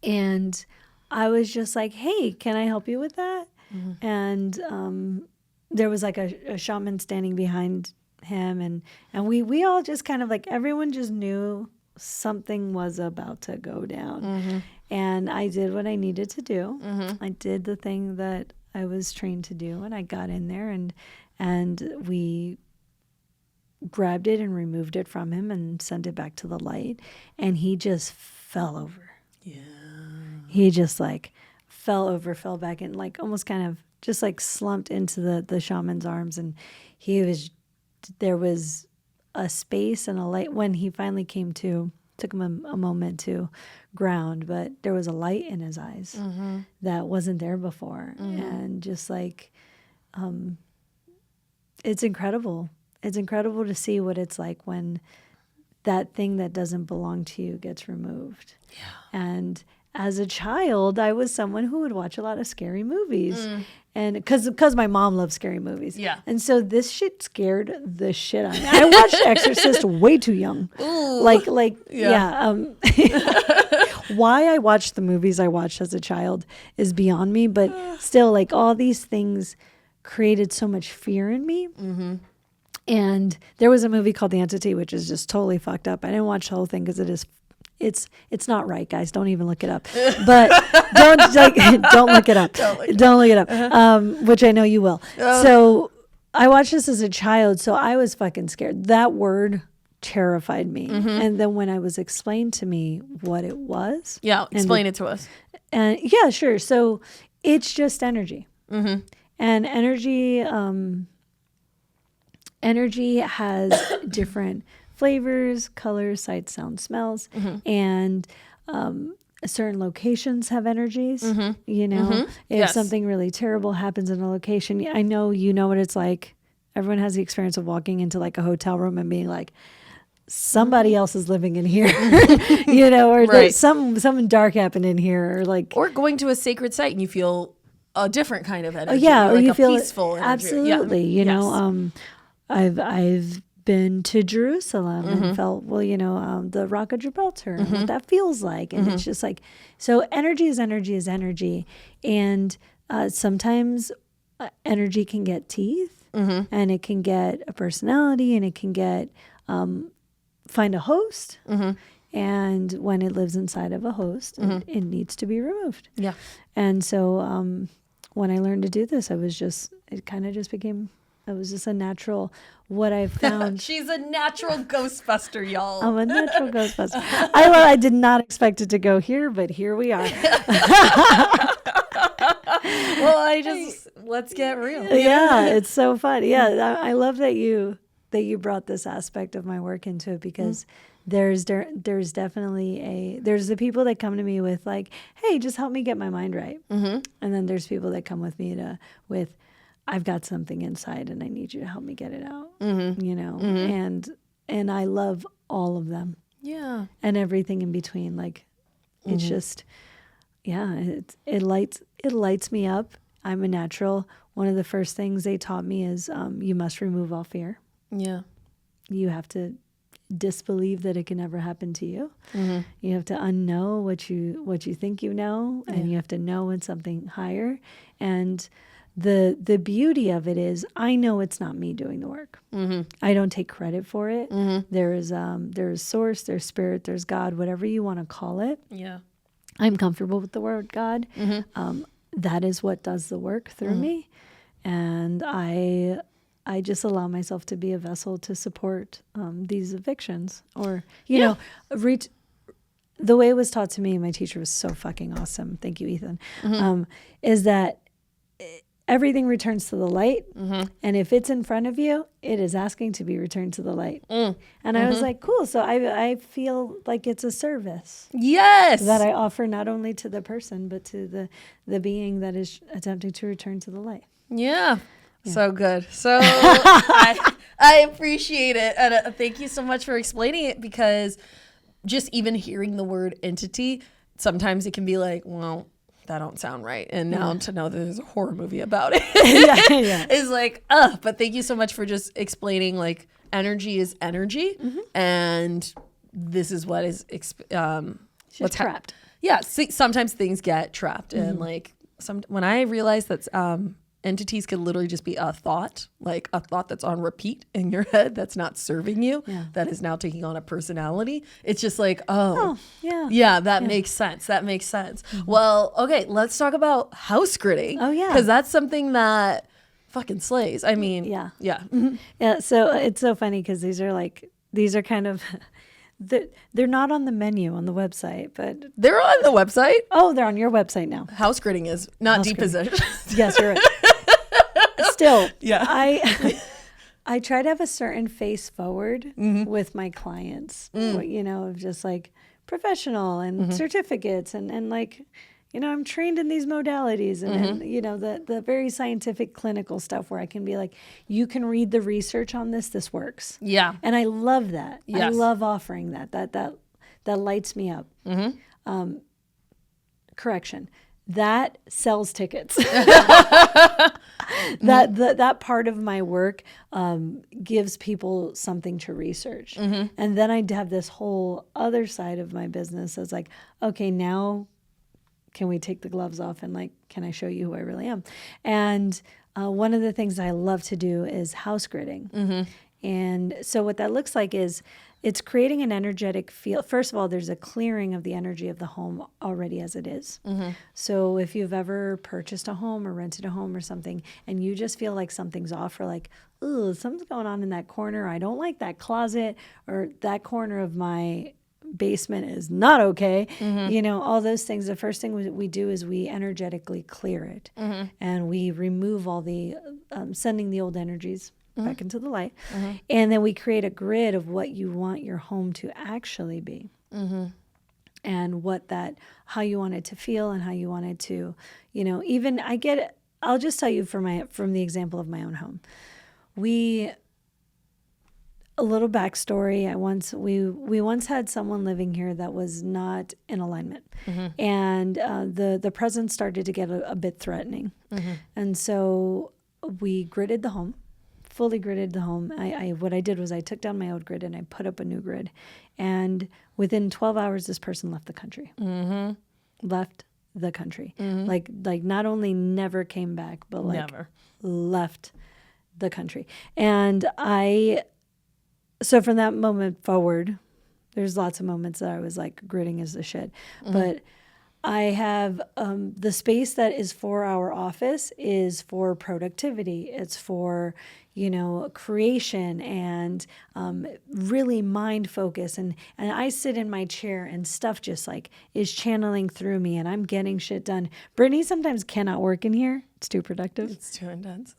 And I was just like, hey, can I help you with that? And there was like a shaman standing behind him, and we all just kind of like, everyone just knew something was about to go down. And I did what I needed to do. I did the thing that I was trained to do, and I got in there and we grabbed it and removed it from him and sent it back to the light, and he just fell over. Yeah. He just like fell back and like almost kind of just like slumped into the shaman's arms, and there was a space and a light when he finally came to. Took him a moment to ground, but there was a light in his eyes that wasn't there before. And just like, it's incredible. It's incredible to see what it's like when that thing that doesn't belong to you gets removed. Yeah. And as a child, I was someone who would watch a lot of scary movies. And because my mom loves scary movies. Yeah. And so this shit scared the shit out of me. I watched Exorcist way too young. Ooh. Like, yeah. why I watched the movies I watched as a child is beyond me, but still, like, all these things created so much fear in me. Mm-hmm. And there was a movie called The Entity, which is just totally fucked up. I didn't watch the whole thing because it's not right, guys. Don't even look it up. But don't look it up. Don't look it up. Which I know you will. So I watched this as a child, so I was fucking scared. That word terrified me. Mm-hmm. And then when I was explained to me what it was. Yeah, explain it to us. And yeah, sure. So it's just energy. Mm-hmm. And energy has different flavors, colors, sights, sounds, smells, mm-hmm. and certain locations have energies. Mm-hmm. You know, mm-hmm. If something really terrible happens in a location, I know you know what it's like. Everyone has the experience of walking into like a hotel room and being like, somebody else is living in here, you know, or right. something dark happened in here, or going to a sacred site and you feel a different kind of energy. Or like you feel peaceful energy. Absolutely. You know, I've been to Jerusalem mm-hmm. and felt, the Rock of Gibraltar mm-hmm. and what that feels like. And mm-hmm. it's just like, so energy is energy. And sometimes energy can get teeth mm-hmm. and it can get a personality and it can get, find a host. Mm-hmm. And when it lives inside of a host, mm-hmm. it needs to be removed. Yeah. And so when I learned to do this, it was just a natural, what I've found. She's a natural Ghostbuster, y'all. I'm a natural Ghostbuster. I did not expect it to go here, but here we are. Well, let's get real. Yeah, it's so fun. Yeah, I love that you brought this aspect of my work into it because there's definitely there's the people that come to me with like, hey, just help me get my mind right. Mm-hmm. And then there's people that come with me with, I've got something inside and I need you to help me get it out. Mm-hmm. You know, mm-hmm. and I love all of them. Yeah. And everything in between. Like mm-hmm. it's just, it lights me up. I'm a natural. One of the first things they taught me is you must remove all fear. Yeah. You have to disbelieve that it can ever happen to you. Mm-hmm. You have to unknow what you think you know, and you have to know it's something higher. And the beauty of it is I know it's not me doing the work. Mm-hmm. I don't take credit for it. Mm-hmm. There's source, there's spirit, there's God, whatever you want to call it. Yeah. I'm comfortable with the word God. Mm-hmm. That is what does the work through mm-hmm. me. And I just allow myself to be a vessel to support these evictions or, the way it was taught to me, my teacher was so fucking awesome. Thank you, Ethan. Mm-hmm. Is that everything returns to the light. Mm-hmm. And if it's in front of you, it is asking to be returned to the light. Mm. And I was like, cool. So I feel like it's a service. Yes. That I offer not only to the person, but to the being that is attempting to return to the light. Yeah. So good. So I appreciate it. And thank you so much for explaining it because just even hearing the word entity, sometimes it can be like, well, that don't sound right. And now to know that there's a horror movie about it is like, but thank you so much for just explaining like energy is energy. Mm-hmm. And this is what is, what's trapped. Sometimes things get trapped. Mm-hmm. And like when I realized that, entities could literally just be a thought, like a thought that's on repeat in your head that's not serving you, that is now taking on a personality. It's just like, that makes sense. That makes sense. Mm-hmm. Well, okay, let's talk about house gritting. Oh, yeah. Because that's something that fucking slays. I mean, yeah. Mm-hmm. Yeah, so it's so funny because these are kind of... They're not on the menu on the website, but... They're on the website? Oh, they're on your website now. House gritting is, not deposition. Yes, you're right. Still, I try to have a certain face forward mm-hmm. with my clients, of just like professional and mm-hmm. certificates and like... I'm trained in these modalities and, mm-hmm. and the very scientific clinical stuff where I can be like, you can read the research on this works. Yeah. And I love that. Yes. I love offering that lights me up. Mm-hmm. Correction. that sells tickets. that part of my work gives people something to research. And then I have this whole other side of my business that's like, okay, now can we take the gloves off and like, can I show you who I really am? And one of the things I love to do is house gridding. And so what that looks like is it's creating an energetic field. First of all, there's a clearing of the energy of the home already as it is. So if you've ever purchased a home or rented a home or something, and you just feel like something's off, or like, ooh, something's going on in that corner. I don't like that closet, or that corner of my basement is not okay. You know, all those things. The first thing we do is we energetically clear it, and we remove all the sending the old energies back into the light. And then we create a grid of what you want your home to actually be. And how you want it to feel and how you want it to, you know, even I'll just tell you from the example of my own home. A little backstory. We once had someone living here that was not in alignment, and the presence started to get a bit threatening, and so we gridded the home, fully gridded the home. What I did was I took down my old grid and I put up a new grid, and within 12 hours, this person left the country. Left the country, like not only never came back, but like never left the country, and So from that moment forward, there's lots of moments that I was like, gridding is the shit. But I have the space that is for our office is for productivity. It's for, you know, creation and really mind focus. And I sit in my chair and stuff just like is channeling through me and I'm getting shit done. Brittany sometimes cannot work in here. It's too productive. It's too intense.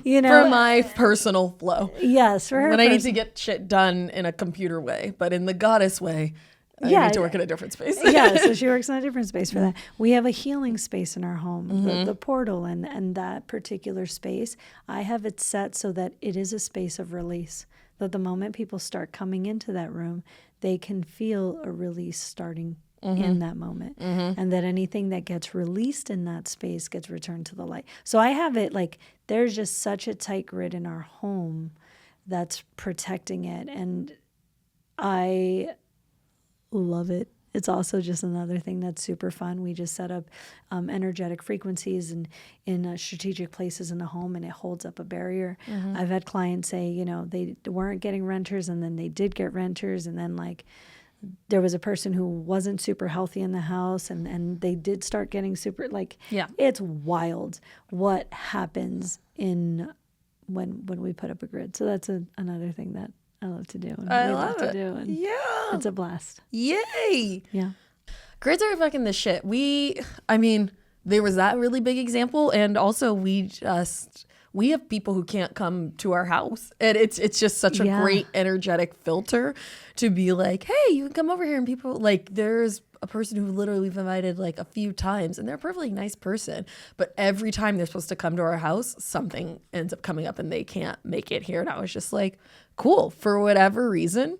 You know, for my personal flow. Yes, for her. When I need to get shit done in a computer way, but in the goddess way, I need to work in a different space. Yeah, so she works in a different space for that. We have a healing space in our home, the portal, and that particular space, I have it set so that it is a space of release. That the moment people start coming into that room, they can feel a release starting in that moment. And that anything that gets released in that space gets returned to the light. So I have it like, there's just such a tight grid in our home that's protecting it. And I love it. It's also just another thing that's super fun. We just set up energetic frequencies in strategic places in the home, and it holds up a barrier. I've had clients say, you know, they weren't getting renters, and then they did get renters, and then like there was a person who wasn't super healthy in the house, and they did start getting super, like, it's wild what happens when we put up a grid. So that's another thing that I love to do. And I love it. to do. And it's a blast. Yay. Yeah. Grids are fucking the shit. There was that really big example. And also we have people who can't come to our house. And it's just such a great energetic filter to be like, hey, you can come over here. And people, like, there's a person who literally we've invited like a few times, and they're a perfectly nice person. But every time they're supposed to come to our house, something ends up coming up and they can't make it here. And I was just like, cool, for whatever reason,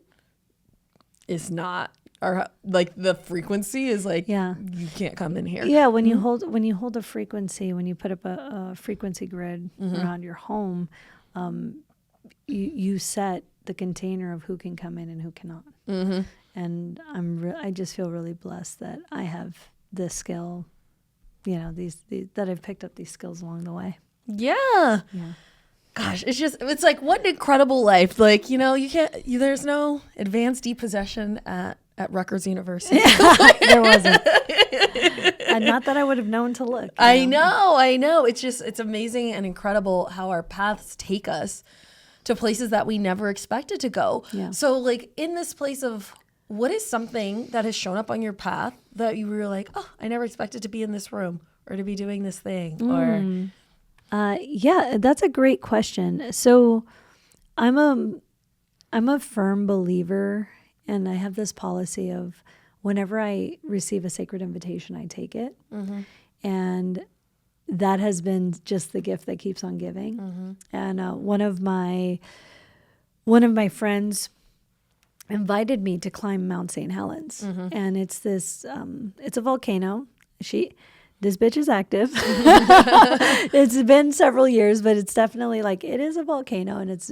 it's not our, like, the frequency is like, you can't come in here. Yeah, when you hold a frequency, when you put up a frequency grid around your home, you set the container of who can come in and who cannot. And I just feel really blessed that I have this skill, you know, these that I've picked up these skills along the way. Yeah. Gosh, it's like, what an incredible life. Like, you know, there's no advanced depossession at Rutgers University. There wasn't. And not that I would have known to look. I know. It's amazing and incredible how our paths take us to places that we never expected to go. Yeah. So like in this place of, what is something that has shown up on your path that you were like, oh, I never expected to be in this room or to be doing this thing? Or that's a great question. So I'm a firm believer, and I have this policy of whenever I receive a sacred invitation, I take it. And that has been just the gift that keeps on giving. And one of my friends invited me to climb Mount St. Helens. And it's this, it's a volcano. This bitch is active. It's been several years, but it's definitely like, it is a volcano, and it's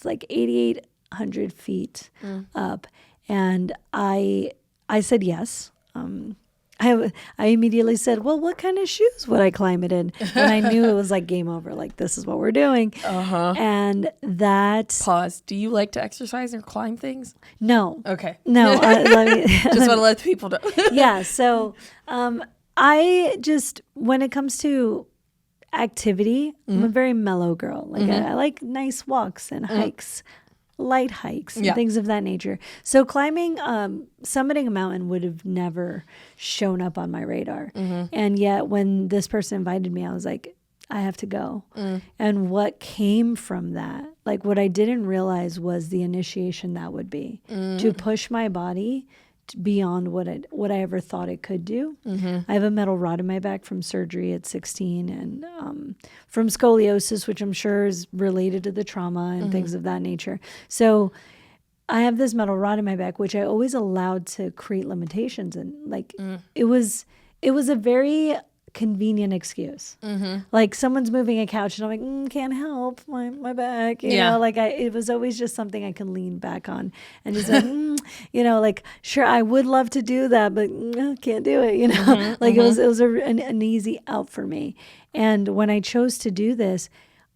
like 8,800 feet up. And I said yes. I immediately said, well, what kind of shoes would I climb it in? And I knew it was like game over. Like, this is what we're doing. And that... Pause. Do you like to exercise or climb things? No. Okay. No. Just want to let people know. Yeah. So I just, when it comes to activity, I'm a very mellow girl. Like I like nice walks and hikes. Light hikes and things of that nature. So climbing, summiting a mountain would have never shown up on my radar. And yet when this person invited me, I was like, I have to go. And what came from that, like what I didn't realize was the initiation that would be to push my body beyond what I ever thought it could do. I have a metal rod in my back from surgery at 16 and from scoliosis, which I'm sure is related to the trauma and things of that nature. So I have this metal rod in my back, which I always allowed to create limitations. And like, it was a very convenient excuse. Like someone's moving a couch and I'm like, can't help my back. You know, like it was always just something I can lean back on and just like, you know, like, sure, I would love to do that, but can't do it, you know, like it was an easy out for me. And when I chose to do this,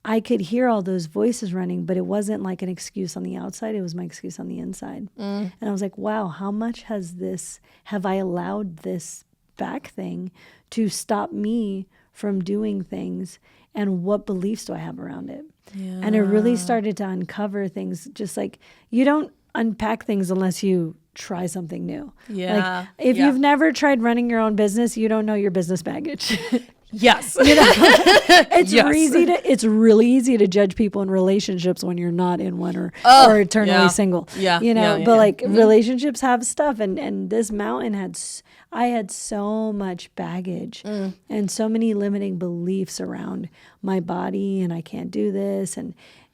I could hear all those voices running, but it wasn't like an excuse on the outside. It was my excuse on the inside. And I was like, wow, how much have I allowed this back thing to stop me from doing things, and what beliefs do I have around it? And it really started to uncover things. Just like, you don't unpack things unless you try something new. Like if you've never tried running your own business, you don't know your business baggage. Yes. You know, it's really easy to judge people in relationships when you're not in one or eternally single. You know, but like relationships have stuff, and this mountain I had so much baggage and so many limiting beliefs around my body, and I can't do this,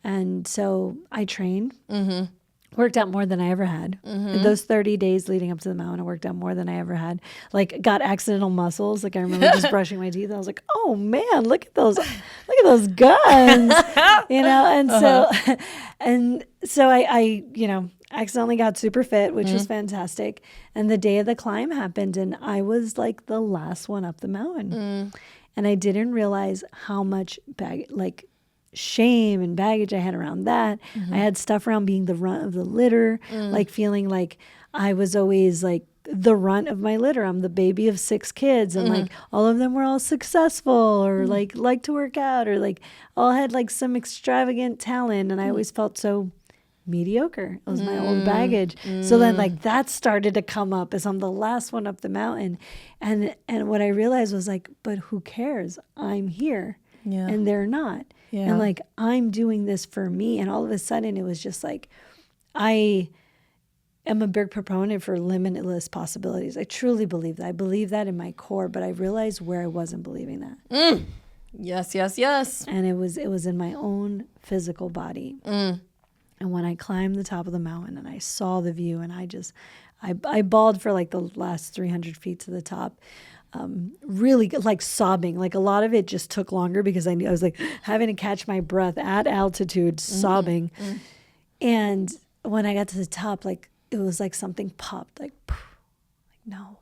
and so I trained. Worked out more than I ever had. Those 30 days leading up to the mountain, I worked out more than I ever had. Like, got accidental muscles. Like, I remember just brushing my teeth. I was like, oh man, look at those guns, you know? And so I you know, accidentally got super fit, which was fantastic. And the day of the climb happened, and I was like the last one up the mountain. And I didn't realize how much shame and baggage I had around that. I had stuff around being the runt of the litter, like feeling like I was always like the runt of my litter. I'm the baby of 6 kids, and like all of them were all successful or like to work out, or like all had like some extravagant talent, and I always felt so mediocre. It was my old baggage. So then like that started to come up as I'm the last one up the mountain, and what I realized was like, but who cares? I'm here and they're not. And like, I'm doing this for me. And all of a sudden it was just like, I am a big proponent for limitless possibilities. I truly believe that. I believe that in my core, but I realized where I wasn't believing that. Yes, yes, yes. And it was in my own physical body. And when I climbed the top of the mountain and I saw the view, and I bawled for like the last 300 feet to the top. Really like sobbing. Like a lot of it just took longer because I was like having to catch my breath at altitude, sobbing. And when I got to the top, like it was like something popped, like no,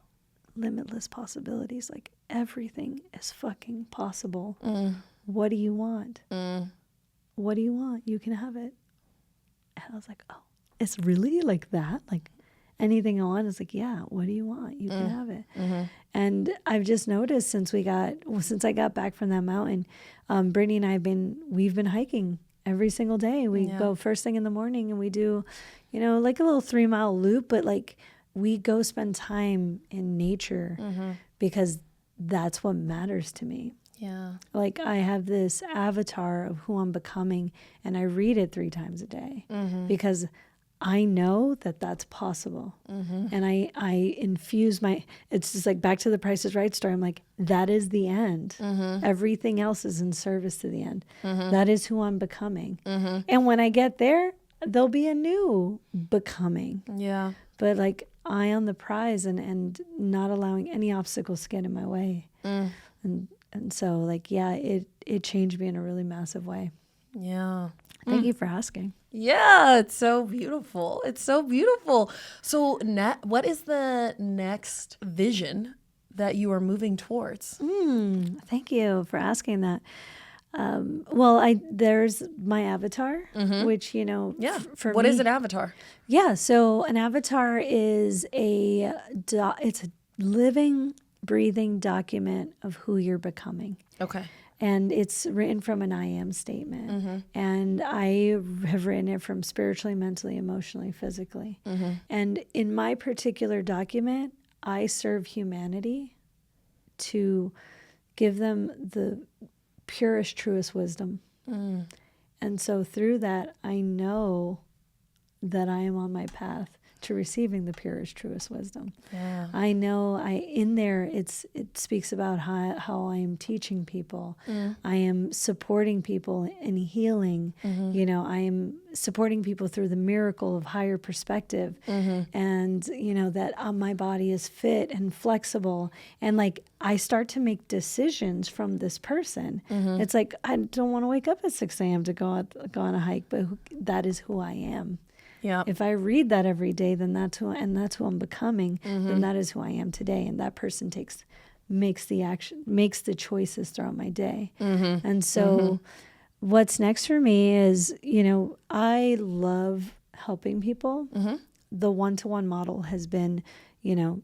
limitless possibilities. Like everything is fucking possible. What do you want? What do you want? You can have it. And I was like, oh, it's really like that? Like anything I want is like, yeah, what do you want? You can have it. And I've just noticed since I got back from that mountain, Brittany and we've been hiking every single day. We go first thing in the morning and we do, you know, like a little 3-mile loop, but like we go spend time in nature because that's what matters to me. Yeah. Like I have this avatar of who I'm becoming, and I read it 3 times a day because I know that that's possible. And I infuse it's just like back to the Price is Right story. I'm like, that is the end. Everything else is in service to the end. That is who I'm becoming. And when I get there, there'll be a new becoming. Yeah. But like eye on the prize and not allowing any obstacles to get in my way. And so like, yeah, it changed me in a really massive way. Yeah. Thank you for asking. Yeah, it's so beautiful. It's so beautiful. So what is the next vision that you are moving towards? Thank you for asking that. Well, there's my avatar, which, you know, for What me, is an avatar? Yeah, so an avatar is it's a living, breathing document of who you're becoming. Okay. And it's written from an I am statement. And I have written it from spiritually, mentally, emotionally, physically. And in my particular document, I serve humanity to give them the purest, truest wisdom. And so through that, I know that I am on my path to receiving the purest, truest wisdom. Yeah. I know in there it speaks about how I am teaching people. I am supporting people in healing. You know, I am supporting people through the miracle of higher perspective. And, you know, that my body is fit and flexible. And like, I start to make decisions from this person. It's like, I don't want to wake up at 6 a.m. to go on a hike, but that is who I am. Yeah. If I read that every day, then that's who I'm becoming. Then that is who I am today. And that person makes the choices throughout my day. And so what's next for me is, you know, I love helping people. The one-to-one model has been, you know,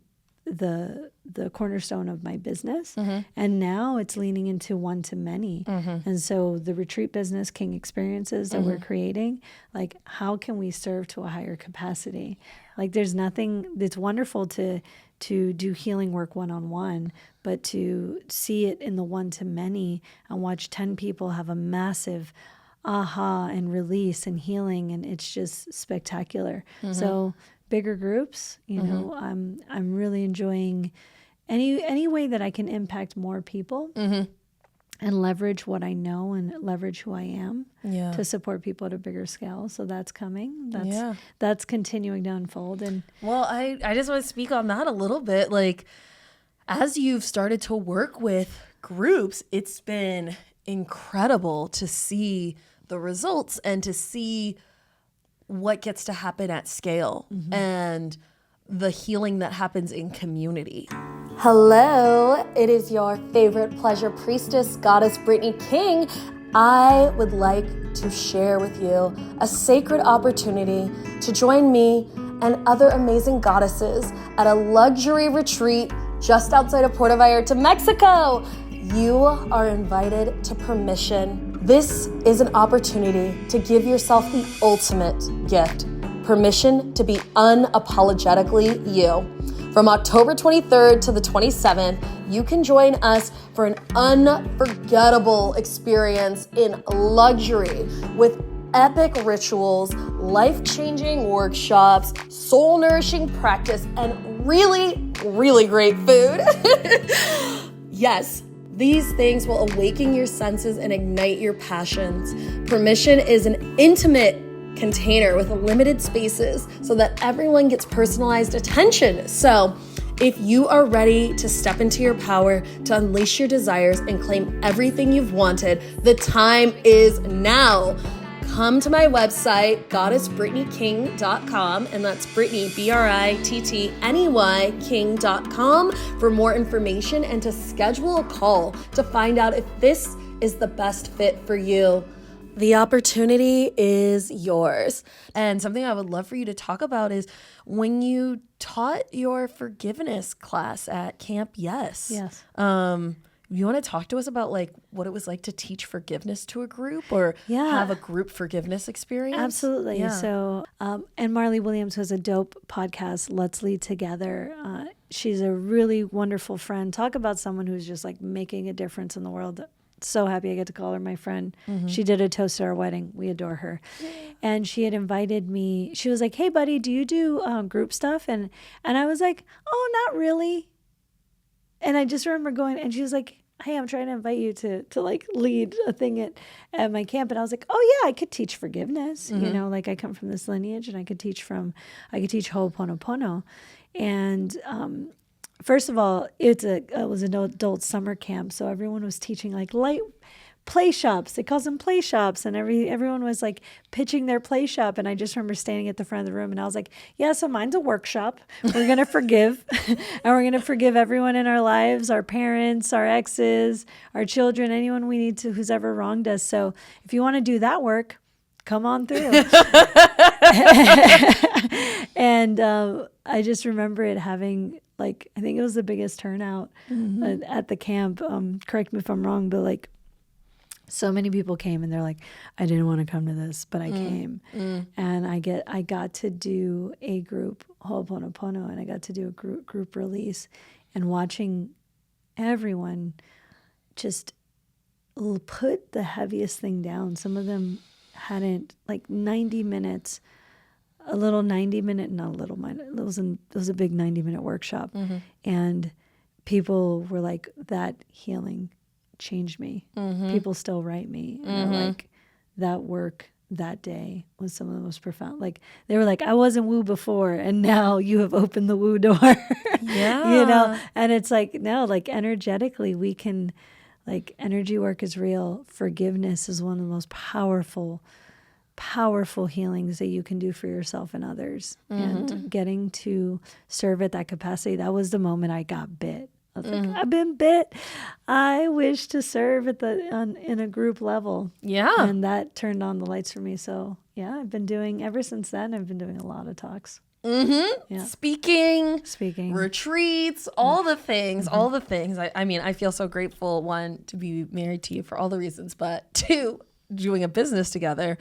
the cornerstone of my business. And now it's leaning into one-to-many. And so the retreat business, King Experiences that we're creating, like, how can we serve to a higher capacity? Like, there's nothing, it's wonderful to do healing work one-on-one, but to see it in the one-to-many and watch 10 people have a massive aha and release and healing, and it's just spectacular. So bigger groups, you know, I'm really enjoying any way that I can impact more people and leverage what I know and leverage who I am to support people at a bigger scale. So that's coming. That's continuing to unfold. And well, I just want to speak on that a little bit. Like, as you've started to work with groups, it's been incredible to see the results and to see what gets to happen at scale and the healing that happens in community. Hello, it is your favorite pleasure priestess, Goddess Brittany King. I would like to share with you a sacred opportunity to join me and other amazing goddesses at a luxury retreat just outside of Puerto Vallarta, Mexico. You are invited to Permission. This is an opportunity to give yourself the ultimate gift, permission to be unapologetically you. From October 23rd to the 27th, you can join us for an unforgettable experience in luxury with epic rituals, life-changing workshops, soul-nourishing practice, and really, really great food. Yes. These things will awaken your senses and ignite your passions. Permission is an intimate container with limited spaces so that everyone gets personalized attention. So if you are ready to step into your power, to unleash your desires and claim everything you've wanted, the time is now. Come to my website, goddessbrittanyking.com, and that's Brittany, BRITTNEY, king.com for more information and to schedule a call to find out if this is the best fit for you. The opportunity is yours. And something I would love for you to talk about is when you taught your forgiveness class at Camp Yes. You want to talk to us about like what it was like to teach forgiveness to a group or have a group forgiveness experience? Absolutely. Yeah. So, and Marley Williams has a dope podcast, Let's Lead Together. She's a really wonderful friend. Talk about someone who's just like making a difference in the world. So happy I get to call her my friend. She did a toast to our wedding. We adore her. And she had invited me. She was like, hey, buddy, do you do group stuff? And I was like, oh, not really. And I just remember going, and she was like, hey, I'm trying to invite you to like lead a thing at my camp. And I was like, oh yeah, I could teach forgiveness. You know, like I come from this lineage and I could teach Ho'oponopono. And first of all, it was an adult summer camp. So everyone was teaching like light play shops. They call them play shops. And everyone was like pitching their play shop. And I just remember standing at the front of the room and I was like, yeah, so mine's a workshop. We're going to forgive. And we're going to forgive everyone in our lives, our parents, our exes, our children, anyone we need to who's ever wronged us. So if you want to do that work, come on through. And I just remember it having like, I think it was the biggest turnout at the camp. Correct me if I'm wrong, but like, so many people came and they're like, I didn't want to come to this, but I came. And I got to do a group Ho'oponopono, and I got to do a group release, and watching everyone just put the heaviest thing down. Some of them hadn't, like 90 minutes, a little 90-minute, not a little minute. It was a big 90-minute workshop. And people were like, that healing changed me. People still write me and they're like, that work that day was some of the most profound. Like they were like, I wasn't woo before and now you have opened the woo door. You know, and it's like, no, like energetically we can, like energy work is real. Forgiveness is one of the most powerful healings that you can do for yourself and others. And getting to serve at that capacity, that was the moment I got bit. I was like, I've been bit. I wish to serve at in a group level. Yeah. And that turned on the lights for me. So yeah, ever since then, I've been doing a lot of talks. Yeah. Speaking, retreats, all the things. I mean, I feel so grateful, one, to be married to you for all the reasons, but two, doing a business together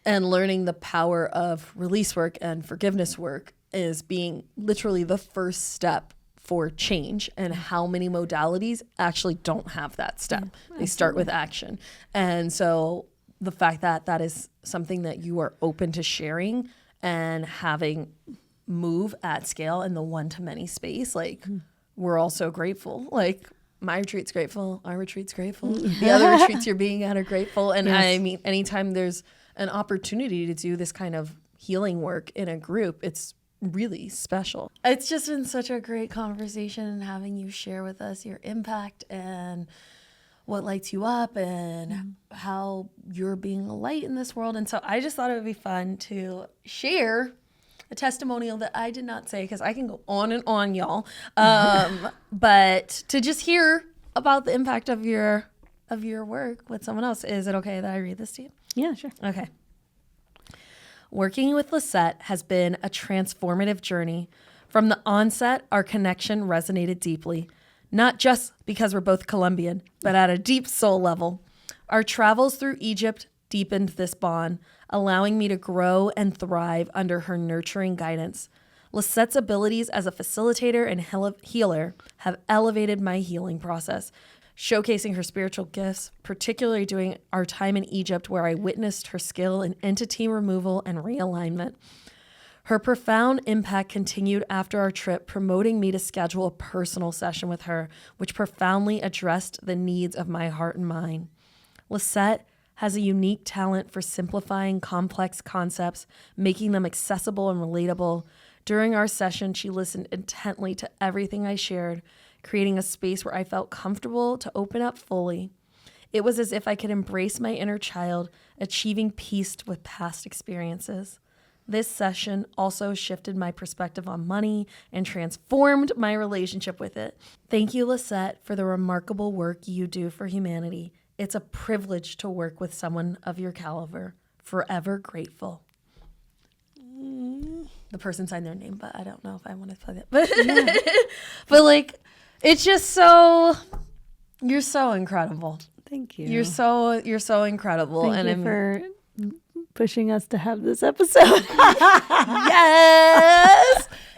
and learning the power of release work and forgiveness work is being literally the first step for change, and how many modalities actually don't have that step. They start with action. And so the fact that that is something that you are open to sharing and having move at scale in the one-to-many space, like we're all so grateful. Like my retreat's grateful, our retreat's grateful, the other retreats you're being at are grateful. And I mean, anytime there's an opportunity to do this kind of healing work in a group, it's really special. It's just been such a great conversation, and having you share with us your impact and what lights you up and how you're being a light in this world. And so I just thought it would be fun to share a testimonial that I did not say, because I can go on and on, y'all. But to just hear about the impact of your work with someone else. Is it okay that I read this to you? Yeah, sure. Okay. Working with Lisset has been a transformative journey. From the onset, our connection resonated deeply, not just because we're both Colombian, but at a deep soul level. Our travels through Egypt deepened this bond, allowing me to grow and thrive under her nurturing guidance. Lisset's abilities as a facilitator and healer have elevated my healing process, showcasing her spiritual gifts, particularly during our time in Egypt, where I witnessed her skill in entity removal and realignment. Her profound impact continued after our trip, promoting me to schedule a personal session with her, which profoundly addressed the needs of my heart and mind. Lisset has a unique talent for simplifying complex concepts, making them accessible and relatable. During our session, she listened intently to everything I shared, creating a space where I felt comfortable to open up fully. It was as if I could embrace my inner child, achieving peace with past experiences. This session also shifted my perspective on money and transformed my relationship with it. Thank you, Lisset, for the remarkable work you do for humanity. It's a privilege to work with someone of your caliber. Forever grateful. The person signed their name, but I don't know if I want to play that. But like, it's just so, you're so incredible. Thank you. You're so incredible. Thank you for pushing us to have this episode.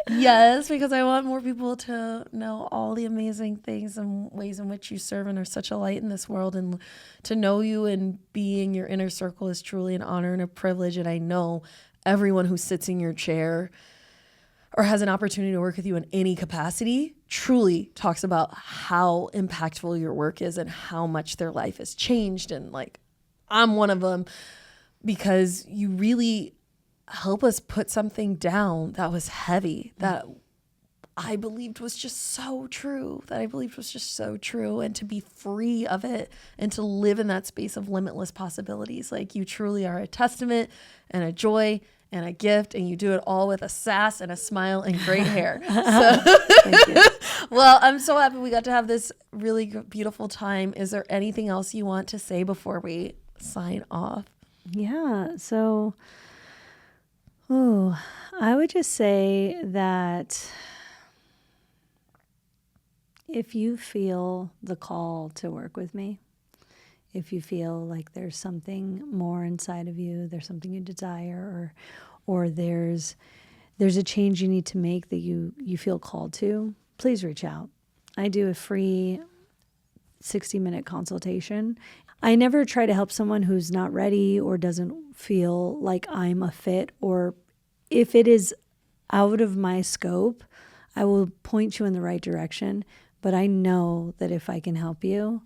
Yes, because I want more people to know all the amazing things and ways in which you serve and are such a light in this world. And to know you and be in your inner circle is truly an honor and a privilege. And I know everyone who sits in your chair or has an opportunity to work with you in any capacity truly talks about how impactful your work is and how much their life has changed. And like, I'm one of them, because you really help us put something down that was heavy, that I believed was just so true, and to be free of it and to live in that space of limitless possibilities. Like, you truly are a testament and a joy and a gift, and you do it all with a sass and a smile and great hair. So, Thank you. well, I'm so happy we got to have this really beautiful time. Is there anything else you want to say before we sign off? Yeah. So, I would just say that if you feel the call to work with me, if you feel like there's something more inside of you, there's something you desire, or there's a change you need to make that you feel called to, please reach out. I do a free 60-minute consultation. I never try to help someone who's not ready or doesn't feel like I'm a fit, or if it is out of my scope, I will point you in the right direction. But I know that if I can help you,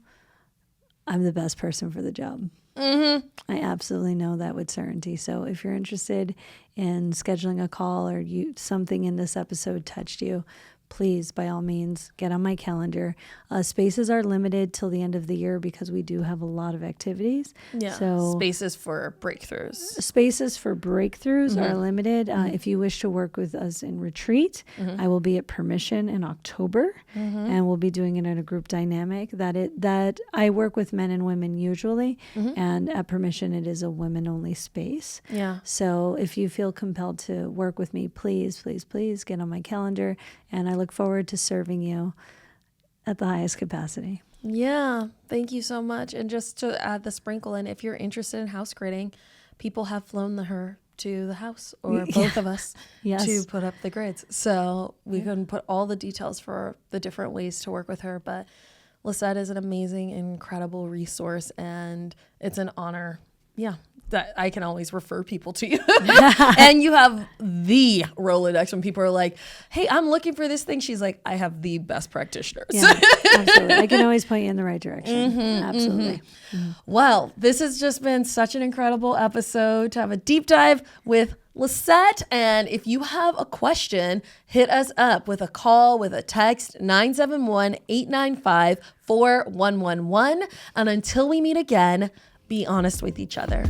I'm the best person for the job. Mm-hmm. I absolutely know that with certainty. So if you're interested in scheduling a call, or something in this episode touched you, please, by all means, get on my calendar. Spaces are limited till the end of the year because we do have a lot of activities. Yeah. So spaces for breakthroughs. Spaces for breakthroughs are limited. If you wish to work with us in retreat, I will be at Permission in October, and we'll be doing it in a group dynamic. That I work with men and women usually, and at Permission it is a women-only space. Yeah. So if you feel compelled to work with me, please, please, please get on my calendar, and I look forward to serving you at the highest capacity. Yeah, thank you so much. And just to add the sprinkle in, if you're interested in house gridding, people have flown her to the house, or both of us, Yes. to put up the grids. So we can put all the details for the different ways to work with her. But Lisset is an amazing, incredible resource, and it's an honor. Yeah. That I can always refer people to you. And you have the Rolodex when people are like, hey, I'm looking for this thing. She's like, I have the best practitioners. Yeah, absolutely. I can always point you in the right direction. Absolutely. Well, this has just been such an incredible episode to have a deep dive with Lisset. And if you have a question, hit us up with a call, with a text, 971-895-4111. And until we meet again, be honest with each other.